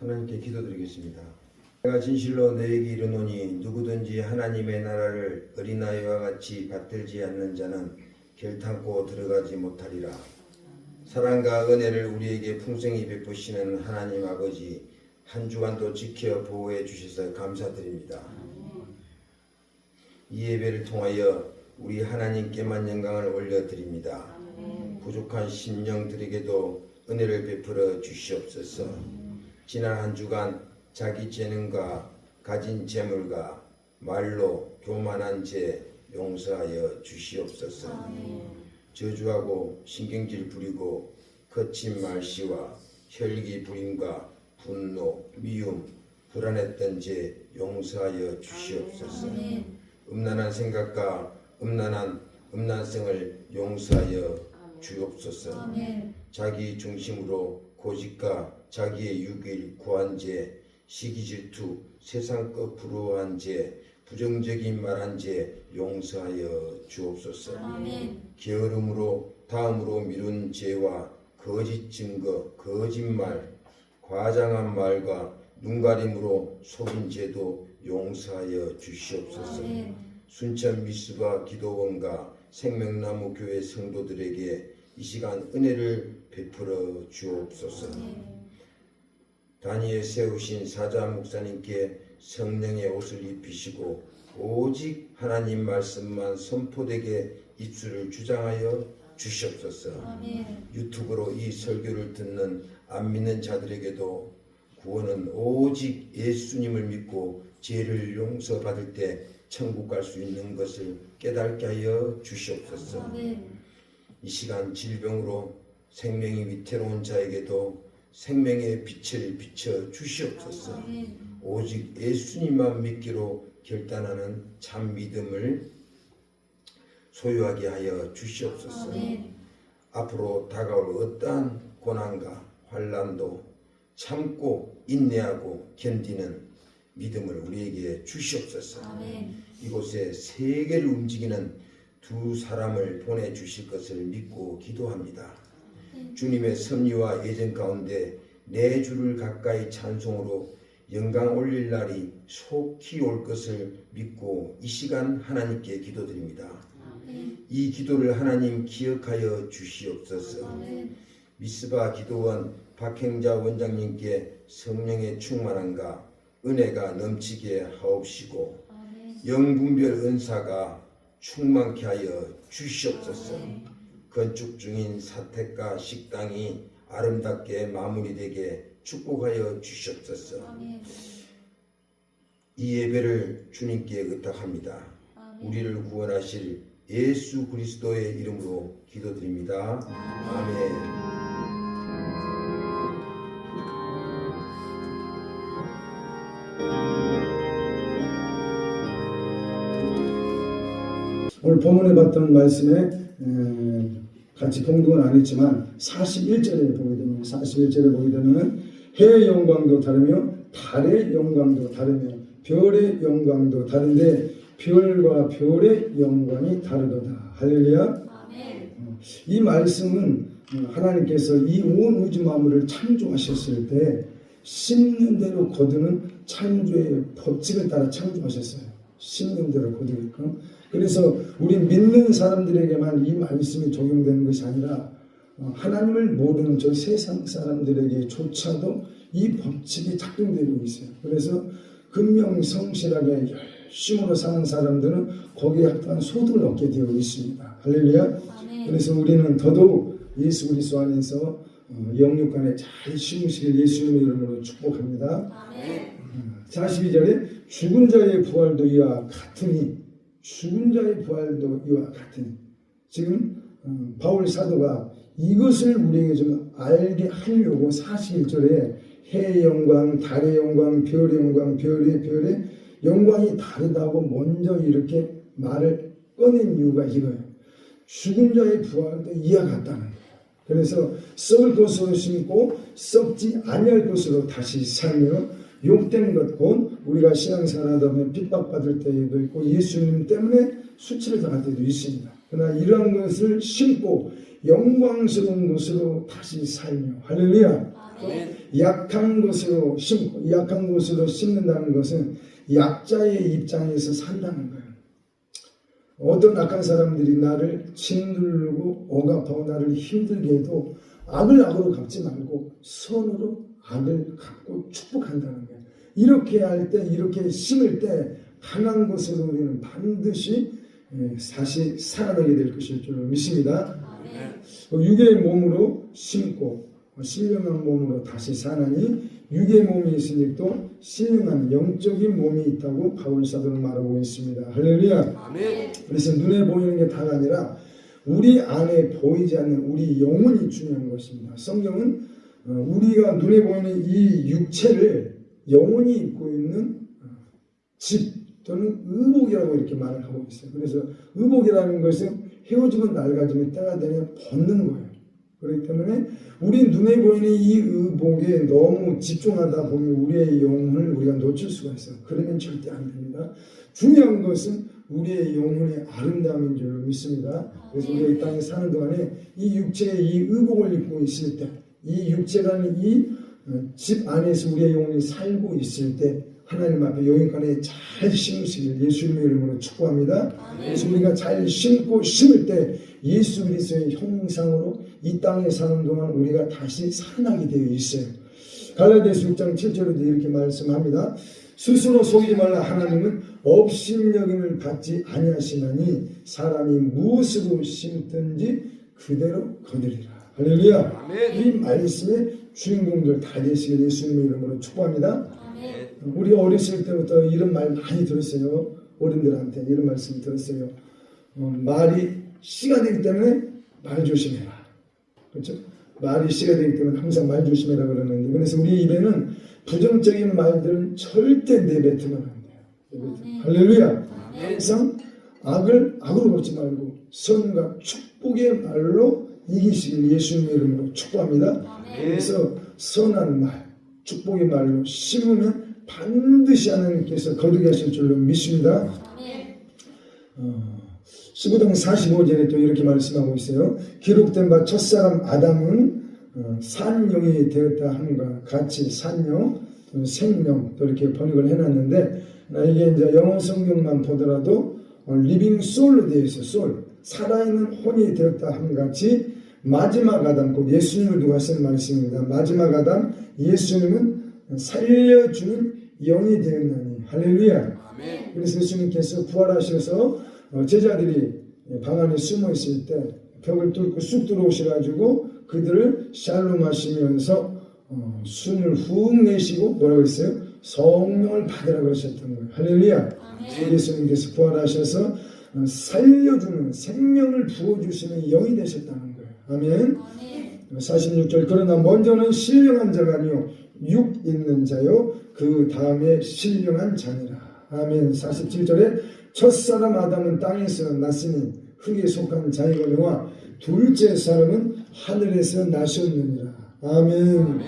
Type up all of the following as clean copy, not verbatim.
하나님께 기도드리겠습니다. 내가 진실로 너에게 이르노니 누구든지 하나님의 나라를 어린아이와 같이 받들지 않는 자는 결탄코 들어가지 못하리라. 사랑과 은혜를 우리에게 풍성히 베푸시는 하나님 아버지, 한 주간도 지켜 보호해 주셔서 감사드립니다. 이 예배를 통하여 우리 하나님께만 영광을 올려드립니다. 부족한 심령들에게도 은혜를 베풀어 주시옵소서. 지난 한 주간 자기 재능과 가진 재물과 말로 교만한 죄 용서하여 주시옵소서. 저주하고 신경질 부리고 거친 말씨와 혈기 부림과 분노, 미움, 불안했던 죄 용서하여 주시옵소서. 음란한 생각과 음란성을 용서하여 주옵소서. 자기 중심으로 고집과 자기의 유익을 구한 죄, 시기질투, 세상껏 부러워한 죄, 부정적인 말한 죄 용서하여 주옵소서. 게으름으로 다음으로 미룬 죄와 거짓 증거, 거짓말, 과장한 말과 눈가림으로 속인 죄도 용서하여 주시옵소서. 순천 미스바 기도원과 생명나무 교회 성도들에게 이 시간 은혜를 베풀어 주옵소서. 단위에 세우신 사자 목사님께 성령의 옷을 입히시고 오직 하나님 말씀만 선포되게 입술을 주장하여 주시옵소서. 유튜브로 이 설교를 듣는 안 믿는 자들에게도 구원은 오직 예수님을 믿고 죄를 용서받을 때 천국 갈 수 있는 것을 깨닫게 하여 주시옵소서. 이 시간 질병으로 생명이 위태로운 자에게도 생명의 빛을 비춰 주시옵소서. 오직 예수님만 믿기로 결단하는 참 믿음을 소유하게 하여 주시옵소서. 앞으로 다가올 어떠한 고난과 환난도 참고 인내하고 견디는 믿음을 우리에게 주시옵소서. 이곳에 세계를 움직이는 두 사람을 보내주실 것을 믿고 기도합니다. 주님의 섭리와 예정 가운데 내 주를 가까이 찬송으로 영광 올릴 날이 속히 올 것을 믿고 이 시간 하나님께 기도드립니다. 이 기도를 하나님 기억하여 주시옵소서. 미스바 기도원 박행자 원장님께 성령의 충만함과 은혜가 넘치게 하옵시고 영분별 은사가 충만케 하여 주시옵소서. 건축 중인 사택과 식당이 아름답게 마무리되게 축복하여 주시옵소서. 이 예배를 주님께 의탁합니다. 우리를 구원하실 예수 그리스도의 이름으로 기도드립니다. 아멘. 오늘 본문에 봤던 말씀에 같이 봉독은 안 했지만 41절에 보게 되면 41절에 보게 되면 해의 영광도 다르며 달의 영광도 다르며 별의 영광도 다른데 별과 별의 영광이 다르도다. 할렐루야. 이 말씀은 하나님께서 이 온 우주 만물을 창조하셨을 때 심는 대로 거두는 창조의 법칙을 따라 창조하셨어요. 심는 대로 거두게끔. 그래서 우리 믿는 사람들에게만 이 말씀이 적용되는 것이 아니라 하나님을 모르는 저 세상 사람들에게조차도 이 법칙이 작동되고 있어요. 그래서 근명성실하게 열심으로 사는 사람들은 거기에 합당한 소득을 얻게 되어 있습니다. 할렐루야. 그래서 우리는 더더욱 예수 그리스도 안에서 영육간에 잘 심으시길 예수님의 이름으로 축복합니다. 42절에 죽은 자의 부활도 이와 같으니, 죽은 자의 부활도 이와 같으니, 지금 바울 사도가 이것을 우리에게 좀 알게 하려고 41절에 해의 영광, 달의 영광, 별의 영광, 별의 영광이 다르다고 먼저 이렇게 말을 꺼낸 이유가 이거예요. 죽은 자의 부활도 이와 같다는 거예요. 그래서 썩을 것으로 심고 썩지 아니할 것으로 다시 살며 욕된 것, 곧 우리가 신앙생활하다 보면 핍박받을 때도 있고 예수님 때문에 수치를 당할 때도 있습니다. 그러나 이러한 것을 심고 영광스러운 것으로 다시 살며, 할렐루야. 약한 것으로 심고 약한 것으로 심는다는 것은 약자의 입장에서 산다는 거예요. 어떤 악한 사람들이 나를 짓누르고 억압하고 나를 힘들게 해도 악을 악으로 갚지 말고 선으로 악을 갚고 축복한다는 거예요. 이렇게 할 때, 이렇게 심을 때 강한 것으로 우리는 반드시 다시 살아나게 될 것일 줄 믿습니다. 육의 몸으로 심고 신령한 몸으로 다시 사나니 육의 몸이 있으니 또 신령한 영적인 몸이 있다고 바울 사도는 말하고 있습니다. 할렐루야. 그래서 눈에 보이는 게 다가 아니라 우리 안에 보이지 않는 우리 영혼이 중요한 것입니다. 성경은 우리가 눈에 보이는 이 육체를 영혼이 입고 있는 집 또는 의복이라고 이렇게 말을 하고 있어요. 그래서 의복이라는 것은 헤어지면 낡아지면 때가 되면 벗는 거예요. 그렇기 때문에 우리 눈에 보이는 이 의복에 너무 집중하다 보면 우리의 영혼을 우리가 놓칠 수가 있어요. 그러면 절대 안 됩니다. 중요한 것은 우리의 영혼의 아름다움인 줄 믿습니다. 그래서 우리가 이 땅에 사는 동안에 이 육체의 이 의복을 입고 있을 때, 이 육체라는 이 집 안에서 우리의 영혼이 살고 있을 때 하나님 앞에 영육간에 잘 심으시길 예수님의 이름으로 축복합니다. 그래서 우리가 잘 심고 심을 때 예수 그리스도의 형상으로 이 땅에 사는 동안 우리가 다시 살아나게 되어 있어요. 갈라디아서 6장 7절에도 이렇게 말씀합니다. 스스로 속이지 말라. 하나님은 업신여김을 받지 아니하시나니 사람이 무엇으로 심든지 그대로 거두리라. 할렐루야. 이 말씀의 주인공들 다 되시길 예수님의 이름으로 축복합니다. 우리 어렸을 때부터 이런 말 많이 들었어요. 어른들한테 이런 말씀 들었어요. 말이 씨가 되기 때문에 말 조심해라. 그렇죠? 말이 씨가 되기 때문에 항상 말 조심해라 그러는데, 그래서 우리 입에는 부정적인 말들은 절대 내뱉으면 안 돼요. 할렐루야. 항상 악을 악으로 갚지 말고 선과 축복의 말로 이기시길 예수님의 이름으로 축복합니다. 그래서 선한 말, 축복의 말로 심으면 반드시 하나님께서 거두게 하실 줄로 믿습니다. 15장 45절에 또 이렇게 말씀하고 있어요. 기록된 바 첫사람 아담은 산영이 되었다 함과 같이 산영, 생명 또 이렇게 번역을 해놨는데, 이게 이제 영어 성경만 보더라도 리빙 소울로 되어 있어요. 소울, 살아있는 혼이 되었다 함같이 마지막 아담, 곧 예수님을 두고 하시는 말씀입니다. 마지막 아담 예수님은 살려주는 영이 되었나니. 할렐루야. 그래서 예수님께서 부활하셔서 제자들이 방 안에 숨어 있을 때 벽을 뚫고 쑥 들어오셔가지고 그들을 샬롬 하시면서 숨을 훅 내쉬고 뭐라고 했어요? 성령을 받으라고 하셨던 거예요. 할렐루야. 예수님께서 부활하셔서 살려주는 생명을 부어주시는 영이 되셨다는 거예요. 아멘. 46절 그러나 먼저는 신령한 자가 아니요 육 있는 자요 그 다음에 신령한 자니라. 아멘. 47절에 첫사람 아담은 땅에서 났으니 흙에 속한 자이거니와 둘째 사람은 하늘에서 나셨느니라. 아멘.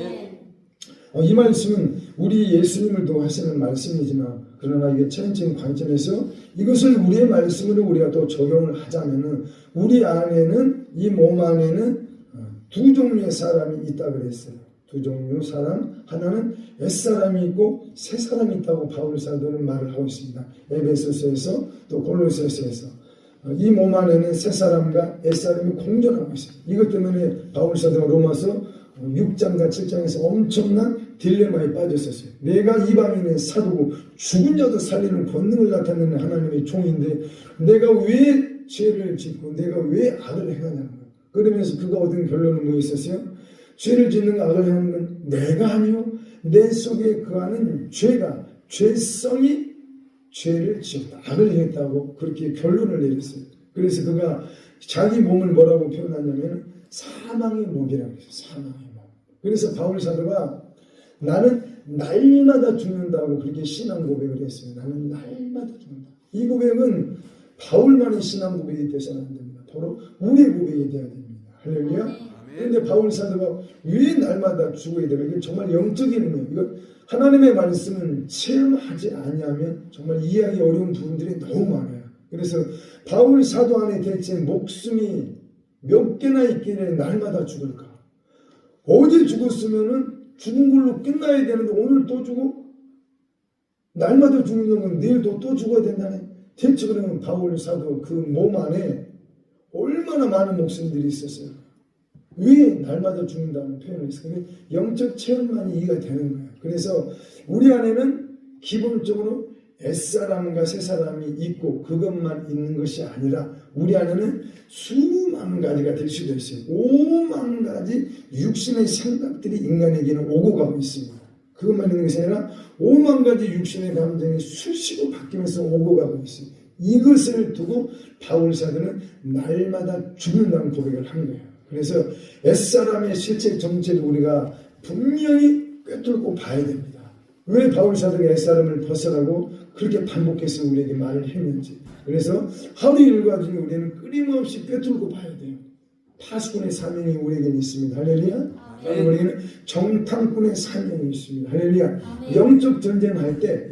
이 말씀은 우리 예수님을 또 하시는 말씀이지만, 그러나 이게 체험적인 관점에서 이것을 우리의 말씀으로 우리가 또 적용을 하자면은 우리 안에는, 이 몸 안에는 두 종류의 사람이 있다 그랬어요. 두 종류 사람, 하나는 옛사람이 있고 새사람이 있다고 바울 사도는 말을 하고 있습니다. 에베소서에서 또 골로새서에서 이 몸 안에는 새사람과 옛사람이 공존하고 있어요. 이것 때문에 바울 사도가 로마서 6장과 7장에서 엄청난 딜레마에 빠졌었어요. 내가 이방인의 사도고 죽은 자도 살리는 권능을 나타내는 하나님의 종인데 내가 왜 죄를 짓고 내가 왜 악을 행하냐는 거예요. 그러면서 그가 얻은 결론은 뭐였었어요? 죄를 짓는 악을 행하는 건 내가 아니요 내 속에 거하는 죄가, 죄성이 죄를 지었다, 악을 행했다고 그렇게 결론을 내렸어요. 그래서 그가 자기 몸을 뭐라고 표현하냐면 사망의 몸이라고 했어요. 사망의 몸. 그래서 바울 사도가 나는 날마다 죽는다고 그렇게 신앙 고백을 했어요. 나는 날마다 죽는다. 이 고백은 바울만의 신앙 고백이 되서는 안 됩니다. 바로 우리의 고백이 되어야 됩니다. 할렐루야. 그런데 바울 사도가 왜 날마다 죽어야 되나? 이게 정말 영적인 의미예요. 이거 하나님의 말씀은 체험하지 아니하면 정말 이해하기 어려운 부분들이 너무 많아요. 그래서 바울 사도 안에 대체 목숨이 몇 개나 있길래 날마다 죽을까? 어제 죽었으면은 죽은 걸로 끝나야 되는데 오늘 또 죽어? 날마다 죽는 건 내일도 또 죽어야 된다네. 대체 그러면 바울 사도 그 몸 안에 얼마나 많은 목숨들이 있었어요. 왜 날마다 죽는다는 표현을 했어요. 영적 체험만이 이해가 되는 거예요. 그래서 우리 안에는 기본적으로 옛사람과 새사람이 있고 그것만 있는 것이 아니라 우리 안에는 수만 가지가 될 수도 있어요. 5만 가지 육신의 생각들이 인간에게는 오고 가고 있습니다. 그것만 있는 것이 아니라 5만 가지 육신의 감정이 수시로 바뀌면서 오고 가고 있어요. 이것을 두고 바울 사도는 날마다 죽는다는 고백을 한 거예요. 그래서 옛사람의 실체 정체를 우리가 분명히 꿰뚫고 봐야 됩니다. 왜 바울 사도가 옛사람을 벗어나고 그렇게 반복해서 우리에게 말을 했는지. 그래서 하루 일과 중에 우리는 끊임없이 꿰뚫고 봐야 돼요. 파수꾼의 사명이 우리에게는 있습니다. 할렐루야. 우리에게는 정탐꾼의 사명이 있습니다. 할렐루야. 영적 전쟁할 때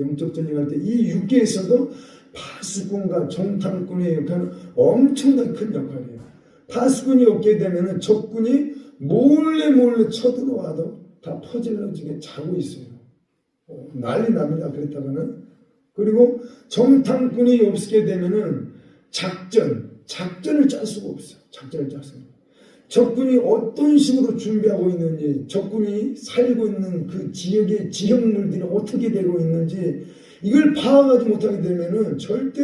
이 육계에서도 파수꾼과 정탐꾼의 역할은 엄청나게 큰 역할이에요. 파수꾼이 없게 되면 적군이 몰래 쳐들어와도 다 퍼질러지게 자고 있어요. 난리 납니다. 그랬다가는. 그리고 정탐꾼이 없게 되면은 작전을 짤 수가 없어요. 작전을 짰어요. 적군이 어떤 식으로 준비하고 있는지, 적군이 살고 있는 그 지역의 지형물들이 어떻게 되고 있는지 이걸 파악하지 못하게 되면은 절대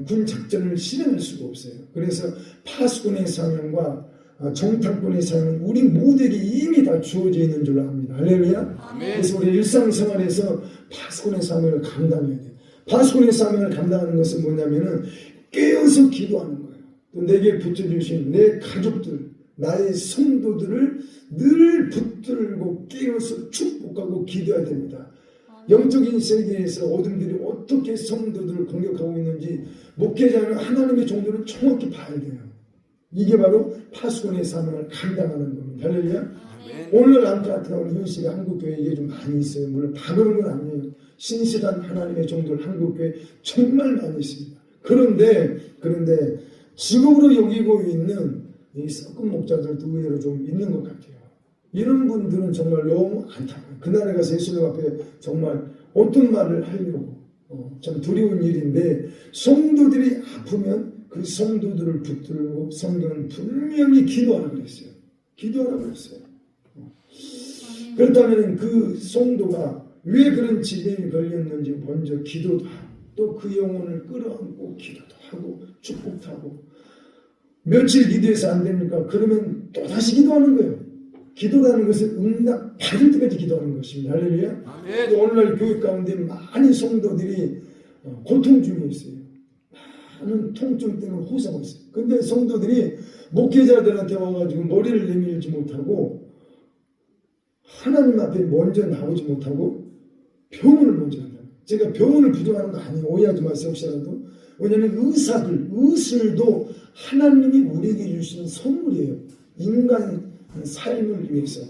군 작전을 실행할 수가 없어요. 그래서 파수꾼의 사명과 정탐꾼의 사명은 우리 모두에게 이미 다 주어져 있는 줄로 압니다. 할렐루야. 그래서 우리 일상생활에서 파수꾼의 사명을 감당해야 돼요. 파수꾼의 사명을 감당하는 것은 뭐냐면은 깨어서 기도하는 거예요. 또 내게 붙여주신 내 가족들, 나의 성도들을 늘 붙들고 깨어서 축복하고 기도해야 됩니다. 영적인 세계에서 어둠들이 어떻게 성도들을 공격하고 있는지 목회자는 하나님의 종들은 정확히 봐야 돼요. 이게 바로 파수꾼의 사명을 감당하는 겁니다. 할렐루야. 오늘 안타까운 현실이 한국교회에 좀 많이 있어요. 물론 다 그런 건 아니에요. 신실한 하나님의 종들 한국교회 정말 많이 있습니다. 그런데 직업으로 여기고 있는 이 썩은 목자들도 의외로 좀 있는 것 같아요. 이런 분들은 정말 너무 안타까워요. 그날에 가서 예수님 앞에 정말 어떤 말을 하려고 참 두려운 일인데 성도들이 아프면 그 성도들을 붙들고 성경은 분명히 기도하라고 그랬어요. 기도하라고 그랬어요. 그렇다면 그 성도가 왜 그런 질병이 걸렸는지 먼저 기도도 하고 또 그 영혼을 끌어안고 기도도 하고 축복도 하고 며칠 기도해서 안 됩니까? 그러면 또다시 기도하는 거예요. 기도라는 것은 응답 받을 때까지 기도하는 것입니다. 할렐루야. 또 오늘날 교회 가운데 많은 성도들이 고통 중에 있어요. 많은 통증 때문에 호소하고 있어요. 근데 성도들이 목회자들한테 와가지고 머리를 내밀지 못하고 하나님 앞에 먼저 나오지 못하고 병원을 먼저 한다. 제가 병원을 부정하는 거 아니에요. 오해하지 마세요. 혹시라도. 왜냐하면 의술도 하나님이 우리에게 주신 선물이에요. 인간 삶을 위해서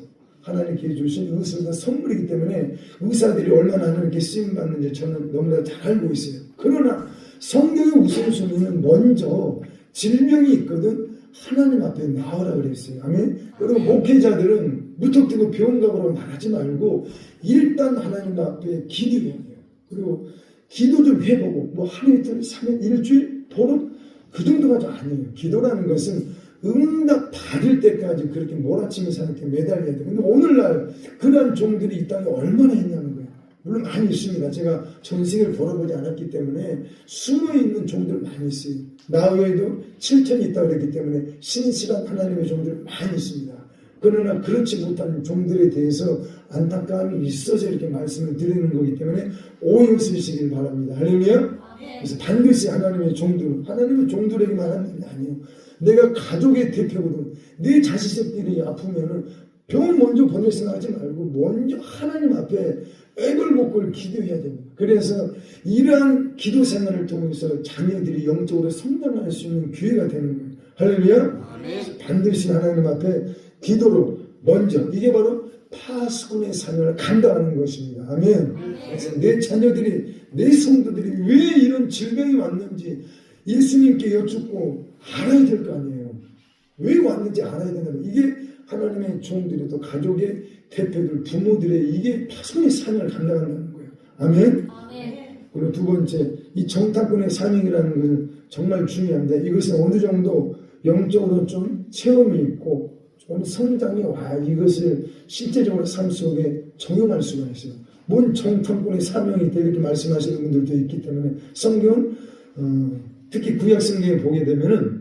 하나님께 주신 의술도 선물이기 때문에 의사들이 얼마나 하나님께 쓰임받는지 저는 너무나 잘 알고 있어요. 그러나 성경의 우선순위는 먼저 질병이 있거든 하나님 앞에 나오라 그랬어요. 아멘. 그리고 목회자들은 무턱대고 병원 가보라고 말하지 말고 일단 하나님 앞에 기도해야 돼요. 그리고 기도 좀 해보고 뭐 하루 이틀 3일 일주일 보름 그 정도가 아니에요. 기도라는 것은 응답 받을 때까지 그렇게 몰아치면서 이렇게 매달려야 돼요. 근데 오늘날 그런 종들이 이 땅에 얼마나 있냐는 거예요. 물론 많이 있습니다. 제가 전생을 벌어보지 않았기 때문에 숨어있는 종들 많이 있어요. 나 외에도 7천이 있다고 그랬기 때문에 신실한 하나님의 종들 많이 있습니다. 그러나 그렇지 못한 종들에 대해서 안타까움이 있어서 이렇게 말씀을 드리는 거기 때문에 오해 없으시길 바랍니다. 할렐루야. 그래서 반드시 하나님의 종들에게만 하는 게 아니에요. 내가 가족의 대표거든. 내 자식들이 아프면은 병원 먼저 보낼 생각하지 말고 먼저 하나님 앞에 애걸복걸 기도해야 됩니다. 그래서 이러한 기도 생활을 통해서 자녀들이 영적으로 성장할 수 있는 기회가 되는 거예요. 할렐루야. 반드시 하나님 앞에 기도로 먼저 이게 바로 파수꾼의 사명을 감당하는 것입니다. 아멘. 그래서 내 자녀들이 내 성도들이 왜 이런 질병이 왔는지 예수님께 여쭙고 알아야 될 거 아니에요. 왜 왔는지 알아야 된다는 이게 하나님의 종들이 또 가족의 대표들, 부모들의 이게 파송의 사명을 감당한다는 거예요. 아멘. 그리고 두 번째, 이 정탐꾼의 사명이라는 것은 정말 중요한데 이것은 어느 정도 영적으로 좀 체험이 있고 좀 성장이 와야 이것을 실제적으로 삶 속에 적용할 수가 있어요. 뭔 정탐꾼의 사명이 있다 이렇게 말씀하시는 분들도 있기 때문에 성경은 특히 구약 성경에 보게 되면은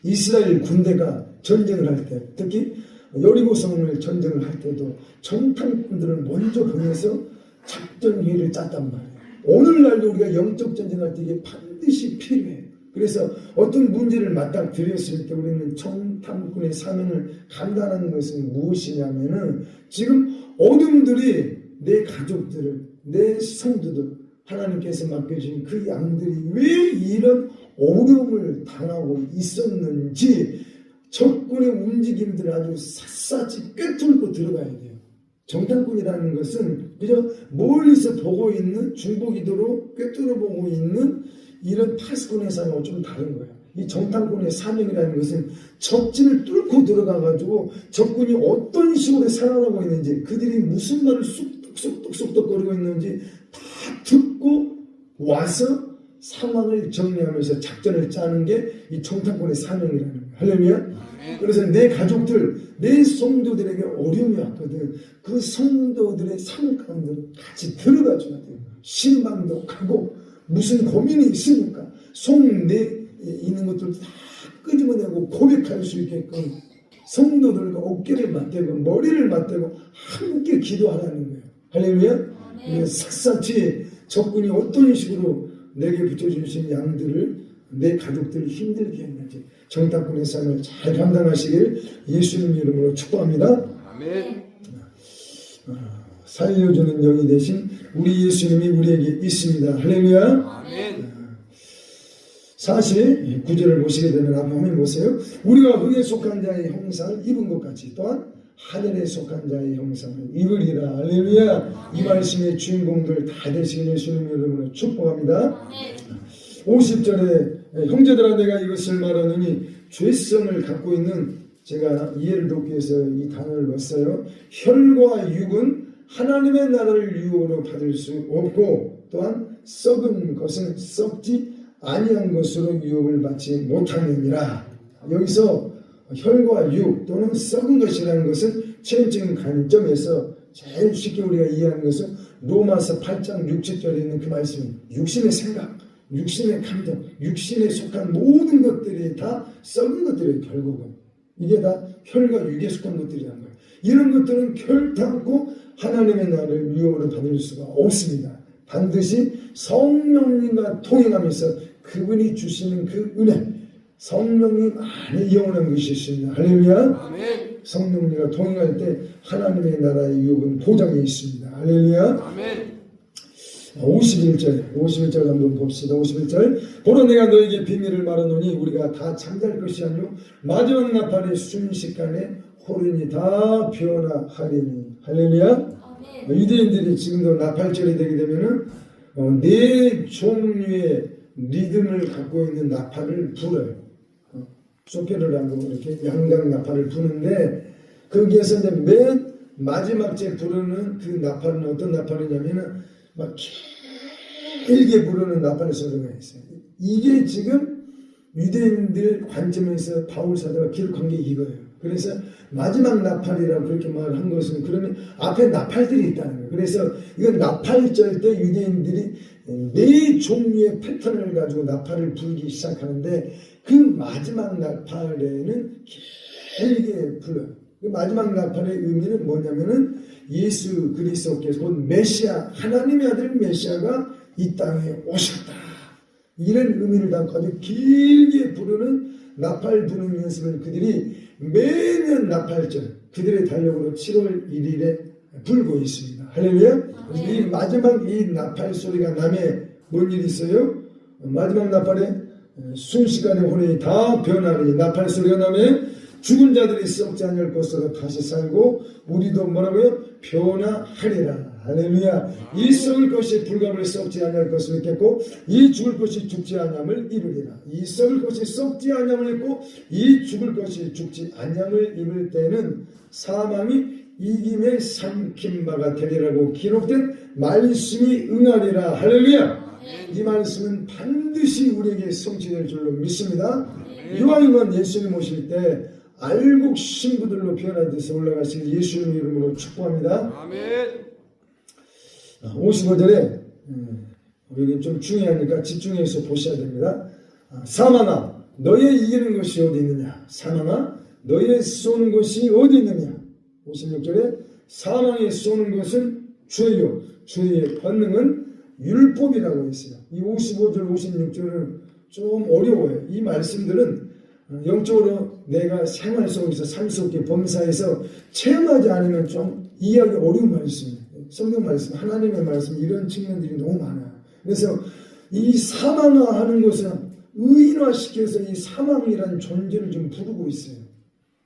이스라엘 군대가 전쟁을 할 때, 특히 여리고성을 전쟁을 할 때도 정탐꾼들을 먼저 보내서 작전 회의를 짰단 말이에요. 오늘날도 우리가 영적 전쟁할 때 이게 반드시 필요해요. 그래서 어떤 문제를 맞닥뜨렸을 때 우리는 정탐꾼의 사명을 감당하는 것은 무엇이냐면은 지금 어둠들이 내 가족들을, 내 성도들, 하나님께서 맡겨주신 그 양들이 왜 이런 어려움을 당하고 있었는지 적군의 움직임들을 아주 샅샅이 꿰뚫고 들어가야 돼요. 정탐꾼이라는 것은 그저 멀리서 보고 있는 중보기도로 꿰뚫어 보고 있는 이런 파수꾼의 사명하고 좀 다른 거예요. 이 정탐꾼의 사명이라는 것은 적진을 뚫고 들어가가지고 적군이 어떤 식으로 살아가고 있는지 그들이 무슨 말을 쑥덕쑥덕거리고 있는지 다 듣고 와서 상황을 정리하면서 작전을 짜는 게 이 정탐꾼의 사명이라는 거예요. 할렐루야. 그래서 내 가족들, 내 성도들에게 어려움이 왔거든. 그 성도들의 삶 가운데 같이 들어가 줘야 돼요. 신방도 가고 무슨 고민이 있으니까 속내 있는 것들 다 끄집어내고 고백할 수 있게끔 성도들과 어깨를 맞대고 머리를 맞대고 함께 기도하라는 거예요. 할렐루야. 샅샅이 적군이 어떤 식으로 내게 붙여주신 양들을 내 가족들을 힘들게 했는지 정탐꾼의 삶을 잘 감당하시길 예수님 이름으로 축복합니다. 아멘. 살려주는 영이 되신 우리 예수님이 우리에게 있습니다. 할렐루야. 아멘. 49절을 보시게 되면 앞에 화면 보세요. 우리가 흙에 속한 자의 형상을 입은 것 같이 또한 하늘에 속한 자의 형상을 입으리라. 할렐루야. 이 말씀의 주인공들 다 되시길 예수님 이름으로 축복합니다. 50절에 형제들아 내가 이것을 말하느니 죄성을 갖고 있는, 제가 이해를 돕기 위해서 이 단어를 넣었어요. 혈과 육은 하나님의 나라를 유혹으로 받을 수 없고 또한 썩은 것은 썩지 아니한 것으로 유혹을 받지 못하느니라. 여기서 혈과 육 또는 썩은 것이라는 것은 체험적인 관점에서 제일 쉽게 우리가 이해하는 것은 로마서 8장 6, 7절에 있는 그 말씀, 육신의 생각, 육신의 감정, 육신에 속한 모든 것들이 다 썩은 것들이에요. 결국은 이게 다 혈과 육에 속한 것들이라는 거예요. 이런 것들은 결단코 하나님의 나라를 유혹으로 받을 수가 없습니다. 반드시 성령님과 통행하면서 그분이 주시는 그 은혜, 성령님 안에 영원한 것이 있습니다. 할렐루야. 아멘. 성령님과 통행할 때 하나님의 나라의 유혹은 보장이 있습니다. 할렐루야. 아멘. 51절 한번 봅시다. 51절. 보라 내가 너에게 비밀을 말하노니 우리가 다 잠잘 것이 아니요 마지막 나팔의 순식간에 호련이 다 변화하리니. 할렐루야. 유대인들이 지금도 나팔절이 되게 되면은 네 종류의 리듬을 갖고 있는 나팔을 불어요. 소페를 하고 이렇게 양각 나팔을 부는데 거기에서 이제 맨 마지막 째 부르는 그 나팔은 어떤 나팔이냐면은 막 길게 부르는 나팔의 소리가 있어요. 이게 지금 유대인들 관점에서 바울 사도가 기록한 게 이거예요. 그래서 마지막 나팔이라고 그렇게 말한 것은 그러면 앞에 나팔들이 있다는 거예요. 그래서 이건 나팔절 때 유대인들이 네 종류의 패턴을 가지고 나팔을 불기 시작하는데 그 마지막 나팔에는 길게 불러요. 그 마지막 나팔의 의미는 뭐냐면은 예수 그리스도께서 곧 메시아, 하나님의 아들 메시아가 이 땅에 오셨다. 이런 의미를 담고 아주 길게 부르는 나팔 부는 연습을 그들이 매년 나팔절, 그들의 달력으로 7월 1일에 불고 있습니다. 할렐루야. 이 마지막 이 나팔 소리가 나면 뭔 일이 있어요? 마지막 나팔에 순식간에 혼이 다 변하니 나팔 소리가 나면 죽은 자들이 썩지 않을 것으로 다시 살고 우리도 뭐라고요? 변화하리라. 할렐루야. 이 썩을 것이 불가물에 썩지 아니할 것을 믿겠고 이 죽을 것이 죽지 아니함을 입으리라. 이 썩을 것이 썩지 아니함을 입고 이 죽을 것이 죽지 아니함을 입을 때는 사망이 이김에 삼킨 바가 되리라고 기록된 말씀이 응하리라. 할렐루야. 이 말씀은 반드시 우리에게 성취될 줄로 믿습니다. 이왕이면 예수님 오실 때 알곡 신부들로 변화돼서 올라가시길 예수님 이름으로 축복합니다. 아멘. 55절에 여기 좀 중요하니까 집중해서 보셔야 됩니다. 사망아 너의 이기는 것이 어디 있느냐. 사망아 너의 쏘는 것이 어디 있느냐. 56절에 사망에 쏘는 것은 죄요 죄의 권능은 율법이라고 했어요. 이 55절 56절은 좀 어려워요. 이 말씀들은 영적으로 내가 생활 속에서 삶 속에 범사에서 체험하지 않으면 좀 이해하기 어려운 말씀이에요. 성경 말씀, 하나님의 말씀 이런 측면들이 너무 많아요. 그래서 이 사망화하는 것은 의인화시켜서 이 사망이라는 존재를 좀 부르고 있어요.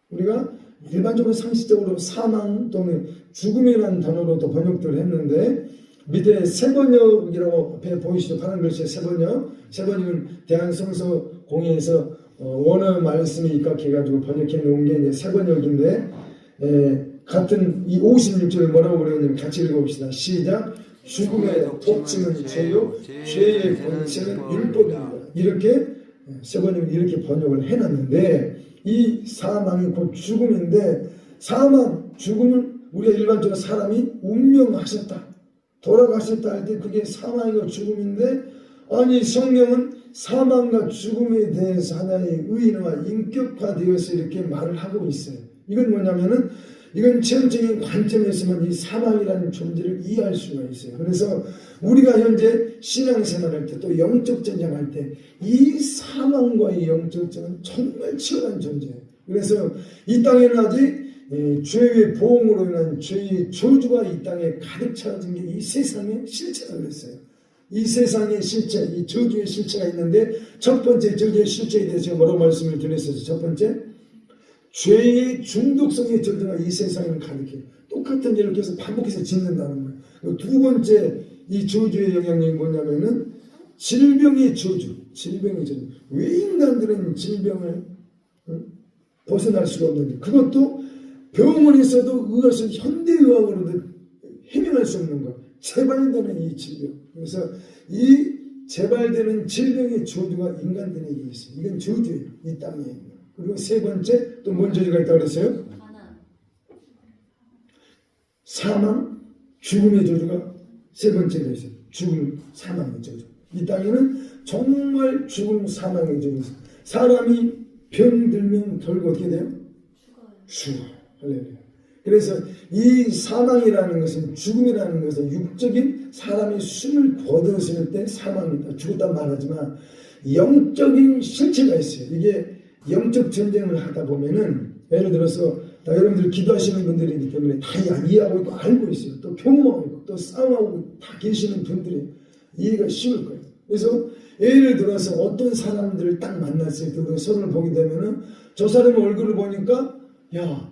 우리가 일반적으로 상식적으로 사망 또는 죽음이라는 단어로도 번역들을 했는데 밑에 세번역이라고 앞에 보이시죠? 파란 글씨에 세번역. 세번역은 대한성서공회에서 원어 말씀이 입각해가지고 번역해 놓은 게 이제 세번역인데 같은 이 56절을 뭐라고 그러냐면 같이 읽어봅시다. 시작. 죽음의 복침은 죄요 죄의 권세는 율법입니다. 이렇게 세번역은 이렇게 번역을 해놨는데 이 사망이 곧 죽음인데 사망, 죽음을 우리가 일반적으로 사람이 운명하셨다. 돌아가셨다 할 때 그게 사망이고 죽음인데 아니 성경은 사망과 죽음에 대해서 하나의 의인화 인격화되어서 이렇게 말을 하고 있어요. 이건 뭐냐면은 이건 체험적인 관점에서만 이 사망이라는 존재를 이해할 수가 있어요. 그래서 우리가 현재 신앙생활할 때 또 영적 전쟁할 때 이 사망과의 영적 전쟁은 정말 치열한 존재예요. 그래서 이 땅에는 아직 죄의 보응으로 인한 죄의 저주가 이 땅에 가득 차진 게 이 세상의 실체라 그랬어요. 이 세상의 실체, 이 저주의 실체가 있는데 첫 번째 저주의 실체에 대해서 제가 뭐라고 말씀을 드렸어요. 첫 번째 죄의 중독성의 저주가 이 세상에는 가득해요. 똑같은 일을 계속 반복해서 짓는다는 거예요. 두 번째 이 저주의 영향력이 뭐냐면은 질병의 저주, 질병의 저주. 왜 인간들은 질병을 벗어날 수가 없는지 그것도 병원에서도 그것을 현대의학으로도 해명할 수 없는 것. 재발되는 이 질병. 그래서 이 재발되는 질병의 저주가 인간들에게 있어요. 이건 저주예요. 이 땅에. 그리고 세 번째 또 뭔 저주가 있다고 그랬어요? 사망, 죽음의 저주가 세 번째가 있어요. 죽음, 사망의 저주. 이 땅에는 정말 죽음, 사망의 저주가 있어요. 사람이 병들면 결국 어떻게 돼요? 죽어요. 할렐루야. 그래서 이 사망이라는 것은 죽음이라는 것은 육적인 사람이 숨을 거두었을 때 사망이다. 죽었단 말하지만 영적인 실체가 있어요. 이게 영적 전쟁을 하다 보면은 예를 들어서 다 여러분들 기도하시는 분들이기 때문에 다 이해하고 있고 알고 있어요. 또 경험하고 있고 또 싸움하고 다 계시는 분들이 이해가 쉬울 거예요. 그래서 예를 들어서 어떤 사람들을 딱 만났을 때 서로를 보게 되면은 저 사람의 얼굴을 보니까 야,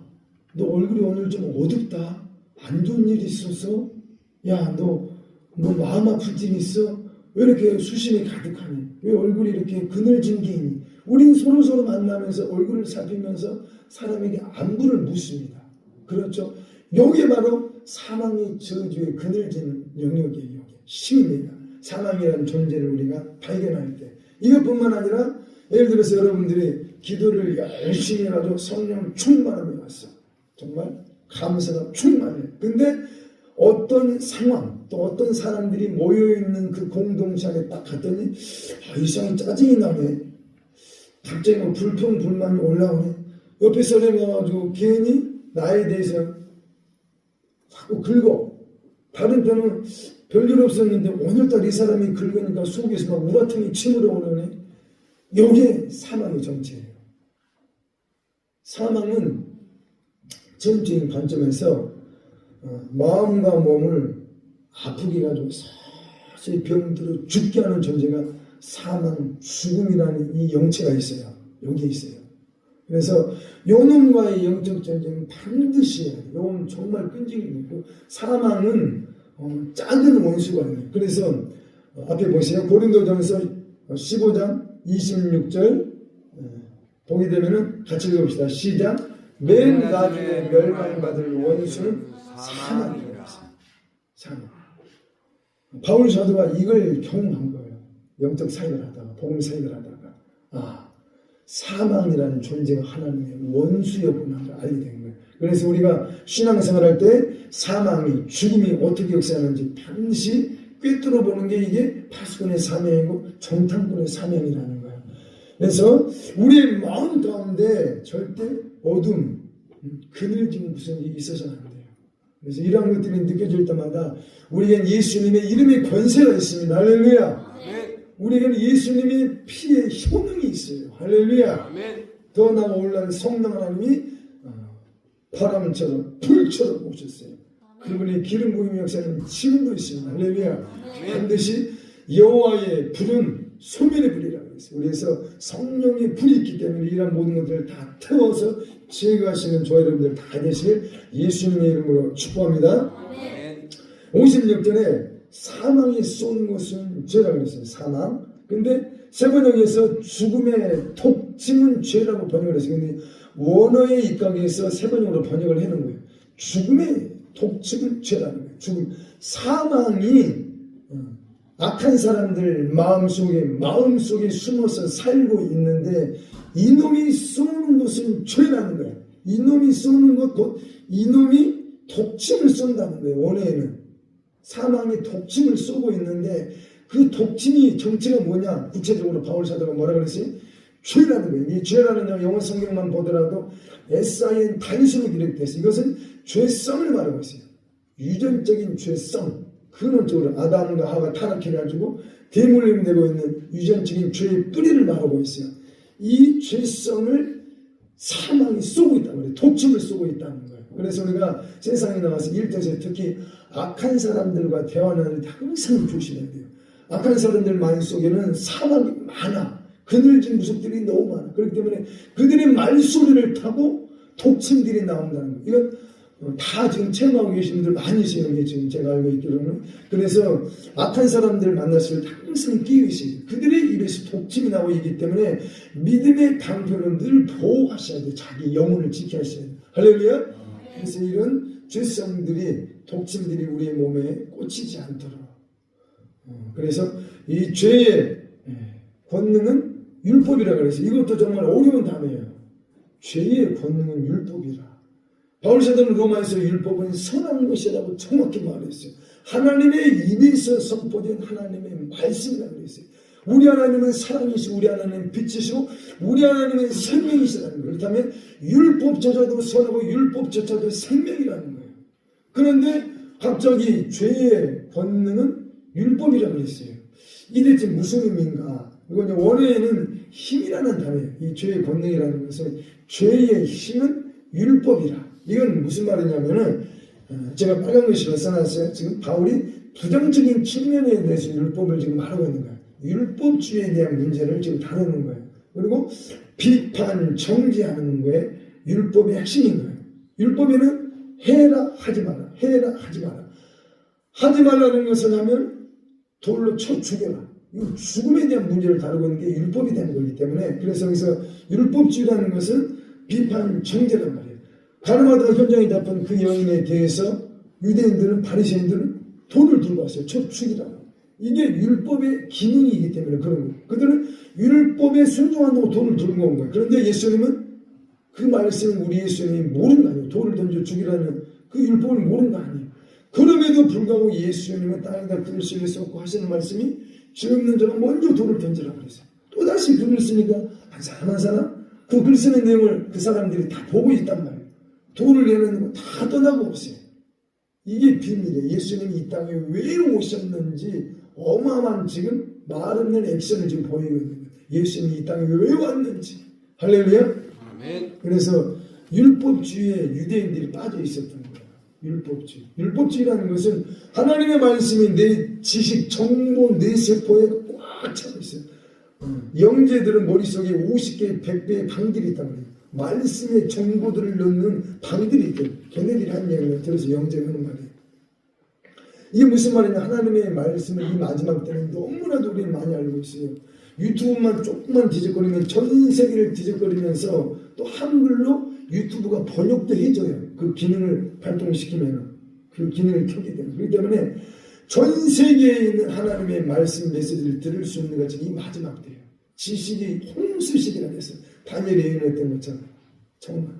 너 얼굴이 오늘 좀 어둡다. 안 좋은 일 있었어? 야, 너 마음 아플 일 있어? 왜 이렇게 수심이 가득하니? 왜 얼굴이 이렇게 그늘진 게 있니? 우린 서로 만나면서 얼굴을 살피면서 사람에게 안부를 묻습니다. 그렇죠? 여기에 바로 사망의 저주의 그늘진 영역이에요. 심입니다. 사망이라는 존재를 우리가 발견할 때. 이것뿐만 아니라 예를 들어서 여러분들이 기도를 열심히 해가지고 성령 충만함이 왔어. 정말 감사가 충만해. 근데 어떤 상황 또 어떤 사람들이 모여있는 그 공동체 안에 딱 갔더니 이상하게 짜증이 나네. 갑자기 뭐 불평 불만이 올라오네. 옆에 사람이 와가지고 괜히 나에 대해서 자꾸 긁어. 다른 때는 별일 없었는데 오늘따라 이 사람이 긁으니까 속에서 막 우라통이 치밀어 오르네. 이게 사망의 정체예요. 사망은 전적인 관점에서 마음과 몸을 아프게 가지고 서서히 병들어 죽게 하는 존재가 사망, 죽음이라는 이 영체가 있어요. 여기에 있어요. 그래서 요놈과의 영적 전쟁은 반드시 해야 돼요. 요놈 정말 끈질기고 사망은 작은 원수가 아니에요. 그래서 앞에 보세요. 고린도전서 15장 26절 보게 되면은 같이 읽어봅시다. 시작. 맨 나중에 멸망받을 원수는 사망이라고 했어요. 사망. 바울 사도가 이걸 경험한 거예요. 영적 사역을 하다가, 복음 사역을 하다가, 사망이라는 존재가 하나님의 원수였구나를 알게 된 거예요. 그래서 우리가 신앙생활할 때 사망이, 죽음이 어떻게 역사하는지 반드시 꿰뚫어 보는 게 이게 파수꾼의 사명이고 정탐꾼의 사명이라는 거예요. 그래서 우리의 마음 가운데 절대 어둠, 그늘진 무슨 일이 있어서는 안 돼요. 그래서 이러한 것들이 느껴질 때마다 우리에겐 예수님의 이름의 권세가 있습니다. 할렐루야. 우리에게는 예수님의 피의 효능이 있어요. 할렐루야. 더 나아 올라온 성령 하나님이 바람처럼 불처럼 오셨어요. 그분의 기름 부음의 역사는 지금도 있습니다. 할렐루야. 반드시 여호와의 불은 소멸의 불이라고 했어요. 그래서 성령의 불이 있기 때문에 이런 모든 것들을 다 태워서 제거하시는 저희 여러분들 다 되시길 예수님의 이름으로 축복합니다. 56절에 사망이 쏘는 것은 죄라고 했어요. 사망. 근데 세번역에서 죽음의 독침은 죄라고 번역을 했어요. 근데 원어의 입각에서 세번역으로 번역을 해놓은 거예요. 죽음의 독침은 죄라는 거예요. 죽음. 사망이 악한 사람들 마음속에 숨어서 살고 있는데 이놈이 쏘는 것은 죄라는 거예요. 이놈이 쏘는 것, 곧 이놈이 독침을 쏜다는 거예요. 원어에는. 사망이 독침을 쏘고 있는데 그 독침이 정체가 뭐냐? 구체적으로 바울 사도가 뭐라 그랬어요? 죄라는 거예요. 이 죄라는 영어 성경만 보더라도 SIN 단수로 기록됐어요. 이것은 죄성을 말하고 있어요. 유전적인 죄성. 근원적으로 아담과 하가 타락해가지고 대물림되고 있는 유전적인 죄의 뿌리를 말하고 있어요. 이 죄성을 사망이 쏘고 있다는 거예요. 독침을 쏘고 있다는 거예요. 그래서 우리가 세상에 나가서 일터에서 특히 악한 사람들과 대화하는 데 항상 조심해야 돼요. 악한 사람들 마음 속에는 사망이 많아. 그늘진 구석들이 너무 많아. 그렇기 때문에 그들의 말소리를 타고 독침들이 나온다는 거예요. 이건 다 지금 체험하고 계신 분들 많이 있어요. 지금 제가 알고 있기로는. 그래서 악한 사람들 만났을 때 항상 끼어 있어요. 그들의 입에서 독침이 나오고 있기 때문에 믿음의 방편을 늘 보호하셔야 돼요. 자기 영혼을 지켜하셔야 돼요. 할렐루야. 그래서 이런 죄성들이, 독침들이 우리의 몸에 꽂히지 않도록. 그래서 이 죄의 권능은 율법이라고 그랬어요. 이것도 정말 어려운 단어예요. 죄의 권능은 율법이라. 바울 사도는 로마에서 율법은 선한 것이라고 정확히 말했어요. 하나님의 입에서 선포된 하나님의 말씀이라고 그랬어요. 우리 하나님은 사랑이시고 우리 하나님은 빛이시고 우리 하나님은 생명이시라는 거예요. 그렇다면 율법조차도 선하고 율법조차도 생명이라는 거예요. 그런데 갑자기 죄의 권능은 율법이라고 했어요. 이 대체 무슨 의미인가? 이건 원어에는 힘이라는 단어예요. 이 죄의 권능이라는 것은 죄의 힘은 율법이라. 이건 무슨 말이냐면은 제가 빨간 글씨로 써놨어요. 지금 바울이 부정적인 측면에 대해서 율법을 지금 말하고 있는 거예요. 율법주의에 대한 문제를 지금 다루는 거예요. 그리고 비판, 정지하는 거에 율법의 핵심인 거예요. 율법에는 해라 하지 마라, 해라 하지 마라. 하지 말라는 것은 하면 돌로 쳐 죽여라. 이 죽음에 대한 문제를 다루고 있는 게 율법이 되는 거기 때문에 그래서 여기서 율법주의라는 것은 비판, 정죄란 말이에요. 가늠하다가 현장에 잡힌 그 여인에 대해서 유대인들은 바리새인들은 돌을 들고 왔어요. 쳐 죽이라고. 이게 율법의 기능이기 때문에 그런 거예요. 그들은 율법에 순종한다고 돌을 들고 온 거예요. 그런데 예수님은 그 말씀을 우리 예수님이 모르는 거 아니에요. 돌을 던져 죽이라는 그 율법을 모르는 거 아니에요. 그럼에도 불구하고 예수님은 땅에다 글을 쓰고 하시는 말씀이 죄 없는 자가 먼저 돌을 던지라고 그랬어요. 또다시 글을 쓰니까 한 사람 한 사람 그 글 쓰는 내용을 그 사람들이 다 보고 있단 말이에요. 돌을 내는 거 다 떠나고 없어요. 이게 비밀이에요. 예수님이 이 땅에 왜 오셨는지 어마어마한 지금 말 없는 액션을 지금 보이고 있는 거예요. 예수님이 이 땅에 왜 왔는지. 할렐루야. 아멘. 그래서 율법주의에 유대인들이 빠져 있었던 거예요. 율법주의. 율법주의라는 것은 하나님의 말씀이 내 지식, 정보, 내 세포에 꽉 차고 있어요. 영재들은 머릿속에 50개, 100개의 방들이 있단 말이에요. 말씀의 정보들을 넣는 방들이 있대요. 걔네들이 한 얘기를 들어서 영재하는 말이에요. 이게 무슨 말이냐? 하나님의 말씀을 이 마지막 때는 너무나도 우리는 많이 알고 있어요. 유튜브만 조금만 뒤적거리면 전 세계를 뒤적거리면서 또 한글로 유튜브가 번역도 해줘요. 그 기능을 발동시키면 그 기능을 켜게 돼요. 그렇기 때문에 전 세계에 있는 하나님의 말씀 메시지를 들을 수 있는 것이 이 마지막 때예요. 지식이 홍수 시대가 됐어요. 다니엘이 예언했던 것처럼 정말.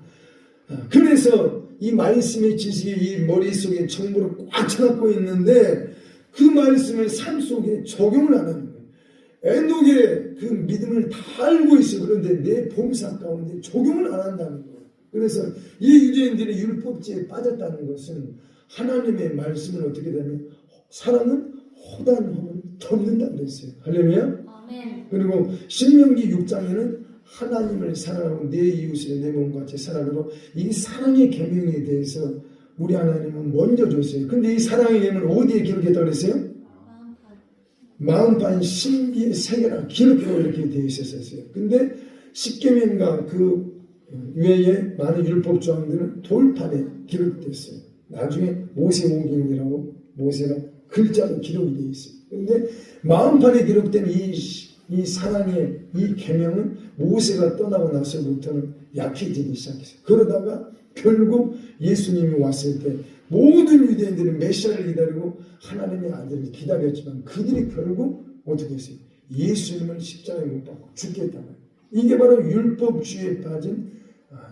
그래서 이 말씀의 지식이 이 머릿속에 정보를 꽉 차갖고 있는데 그 말씀을 삶 속에 적용을 안 하는 거예요. 에녹의 그 믿음을 다 알고 있어요. 그런데 내 봉사 가운데 적용을 안 한다는 거예요. 그래서 이 유대인들이 율법주의에 빠졌다는 것은 하나님의 말씀을 어떻게 되면 사랑은 호단함을 덮는다 그랬어요. 할렐루야. 그리고 신명기 6장에는 하나님을 사랑하고 내 이웃을 내 몸과 같이 사랑으로 이 사랑의 계명에 대해서 우리 하나님은 먼저 줬어요. 근데 이 사랑의 계명을 어디에 기록했다고 그랬어요? 마음판 신비의 세계라 기록하고 이렇게 되어 있었어요. 근데 십계명과 그 외에 많은 율법 조항들은 돌판에 기록됐어요. 나중에 모세오경이라고 모세가 글자로 기록이 되어 있어요. 그런데 마음판에 기록된 이 사랑의 이 계명은 모세가 떠나고 나서부터는 약해지기 시작했어요. 그러다가 결국 예수님이 왔을 때 모든 유대인들이 메시아를 기다리고 하나님의 아들을 기다렸지만 그들이 결국 어떻게 했어요? 예수님을 십자가에 못 박고 죽겠다는 거예요. 이게 바로 율법주의에 빠진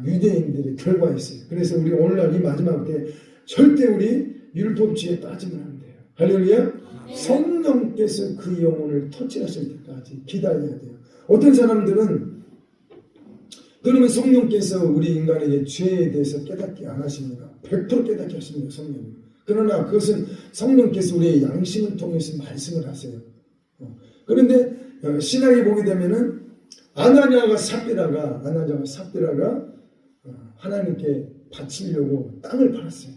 유대인들의 결과였어요. 그래서 우리 오늘날 이 마지막 때 절대 우리 율법주의에 빠지면 안 돼요. 할렐루야. 성령께서 그 영혼을 터치하실 때까지 기다려야 돼요. 어떤 사람들은 그러면 성령께서 우리 인간에게 죄에 대해서 깨닫게 안 하십니까? 100% 깨닫게 하십니다. 성령은. 그러나 그것은 성령께서 우리의 양심을 통해서 말씀을 하세요. 그런데 신학에 보게 되면은 아나니아와 삽비라가 하나님께 바치려고 땅을 팔았어요.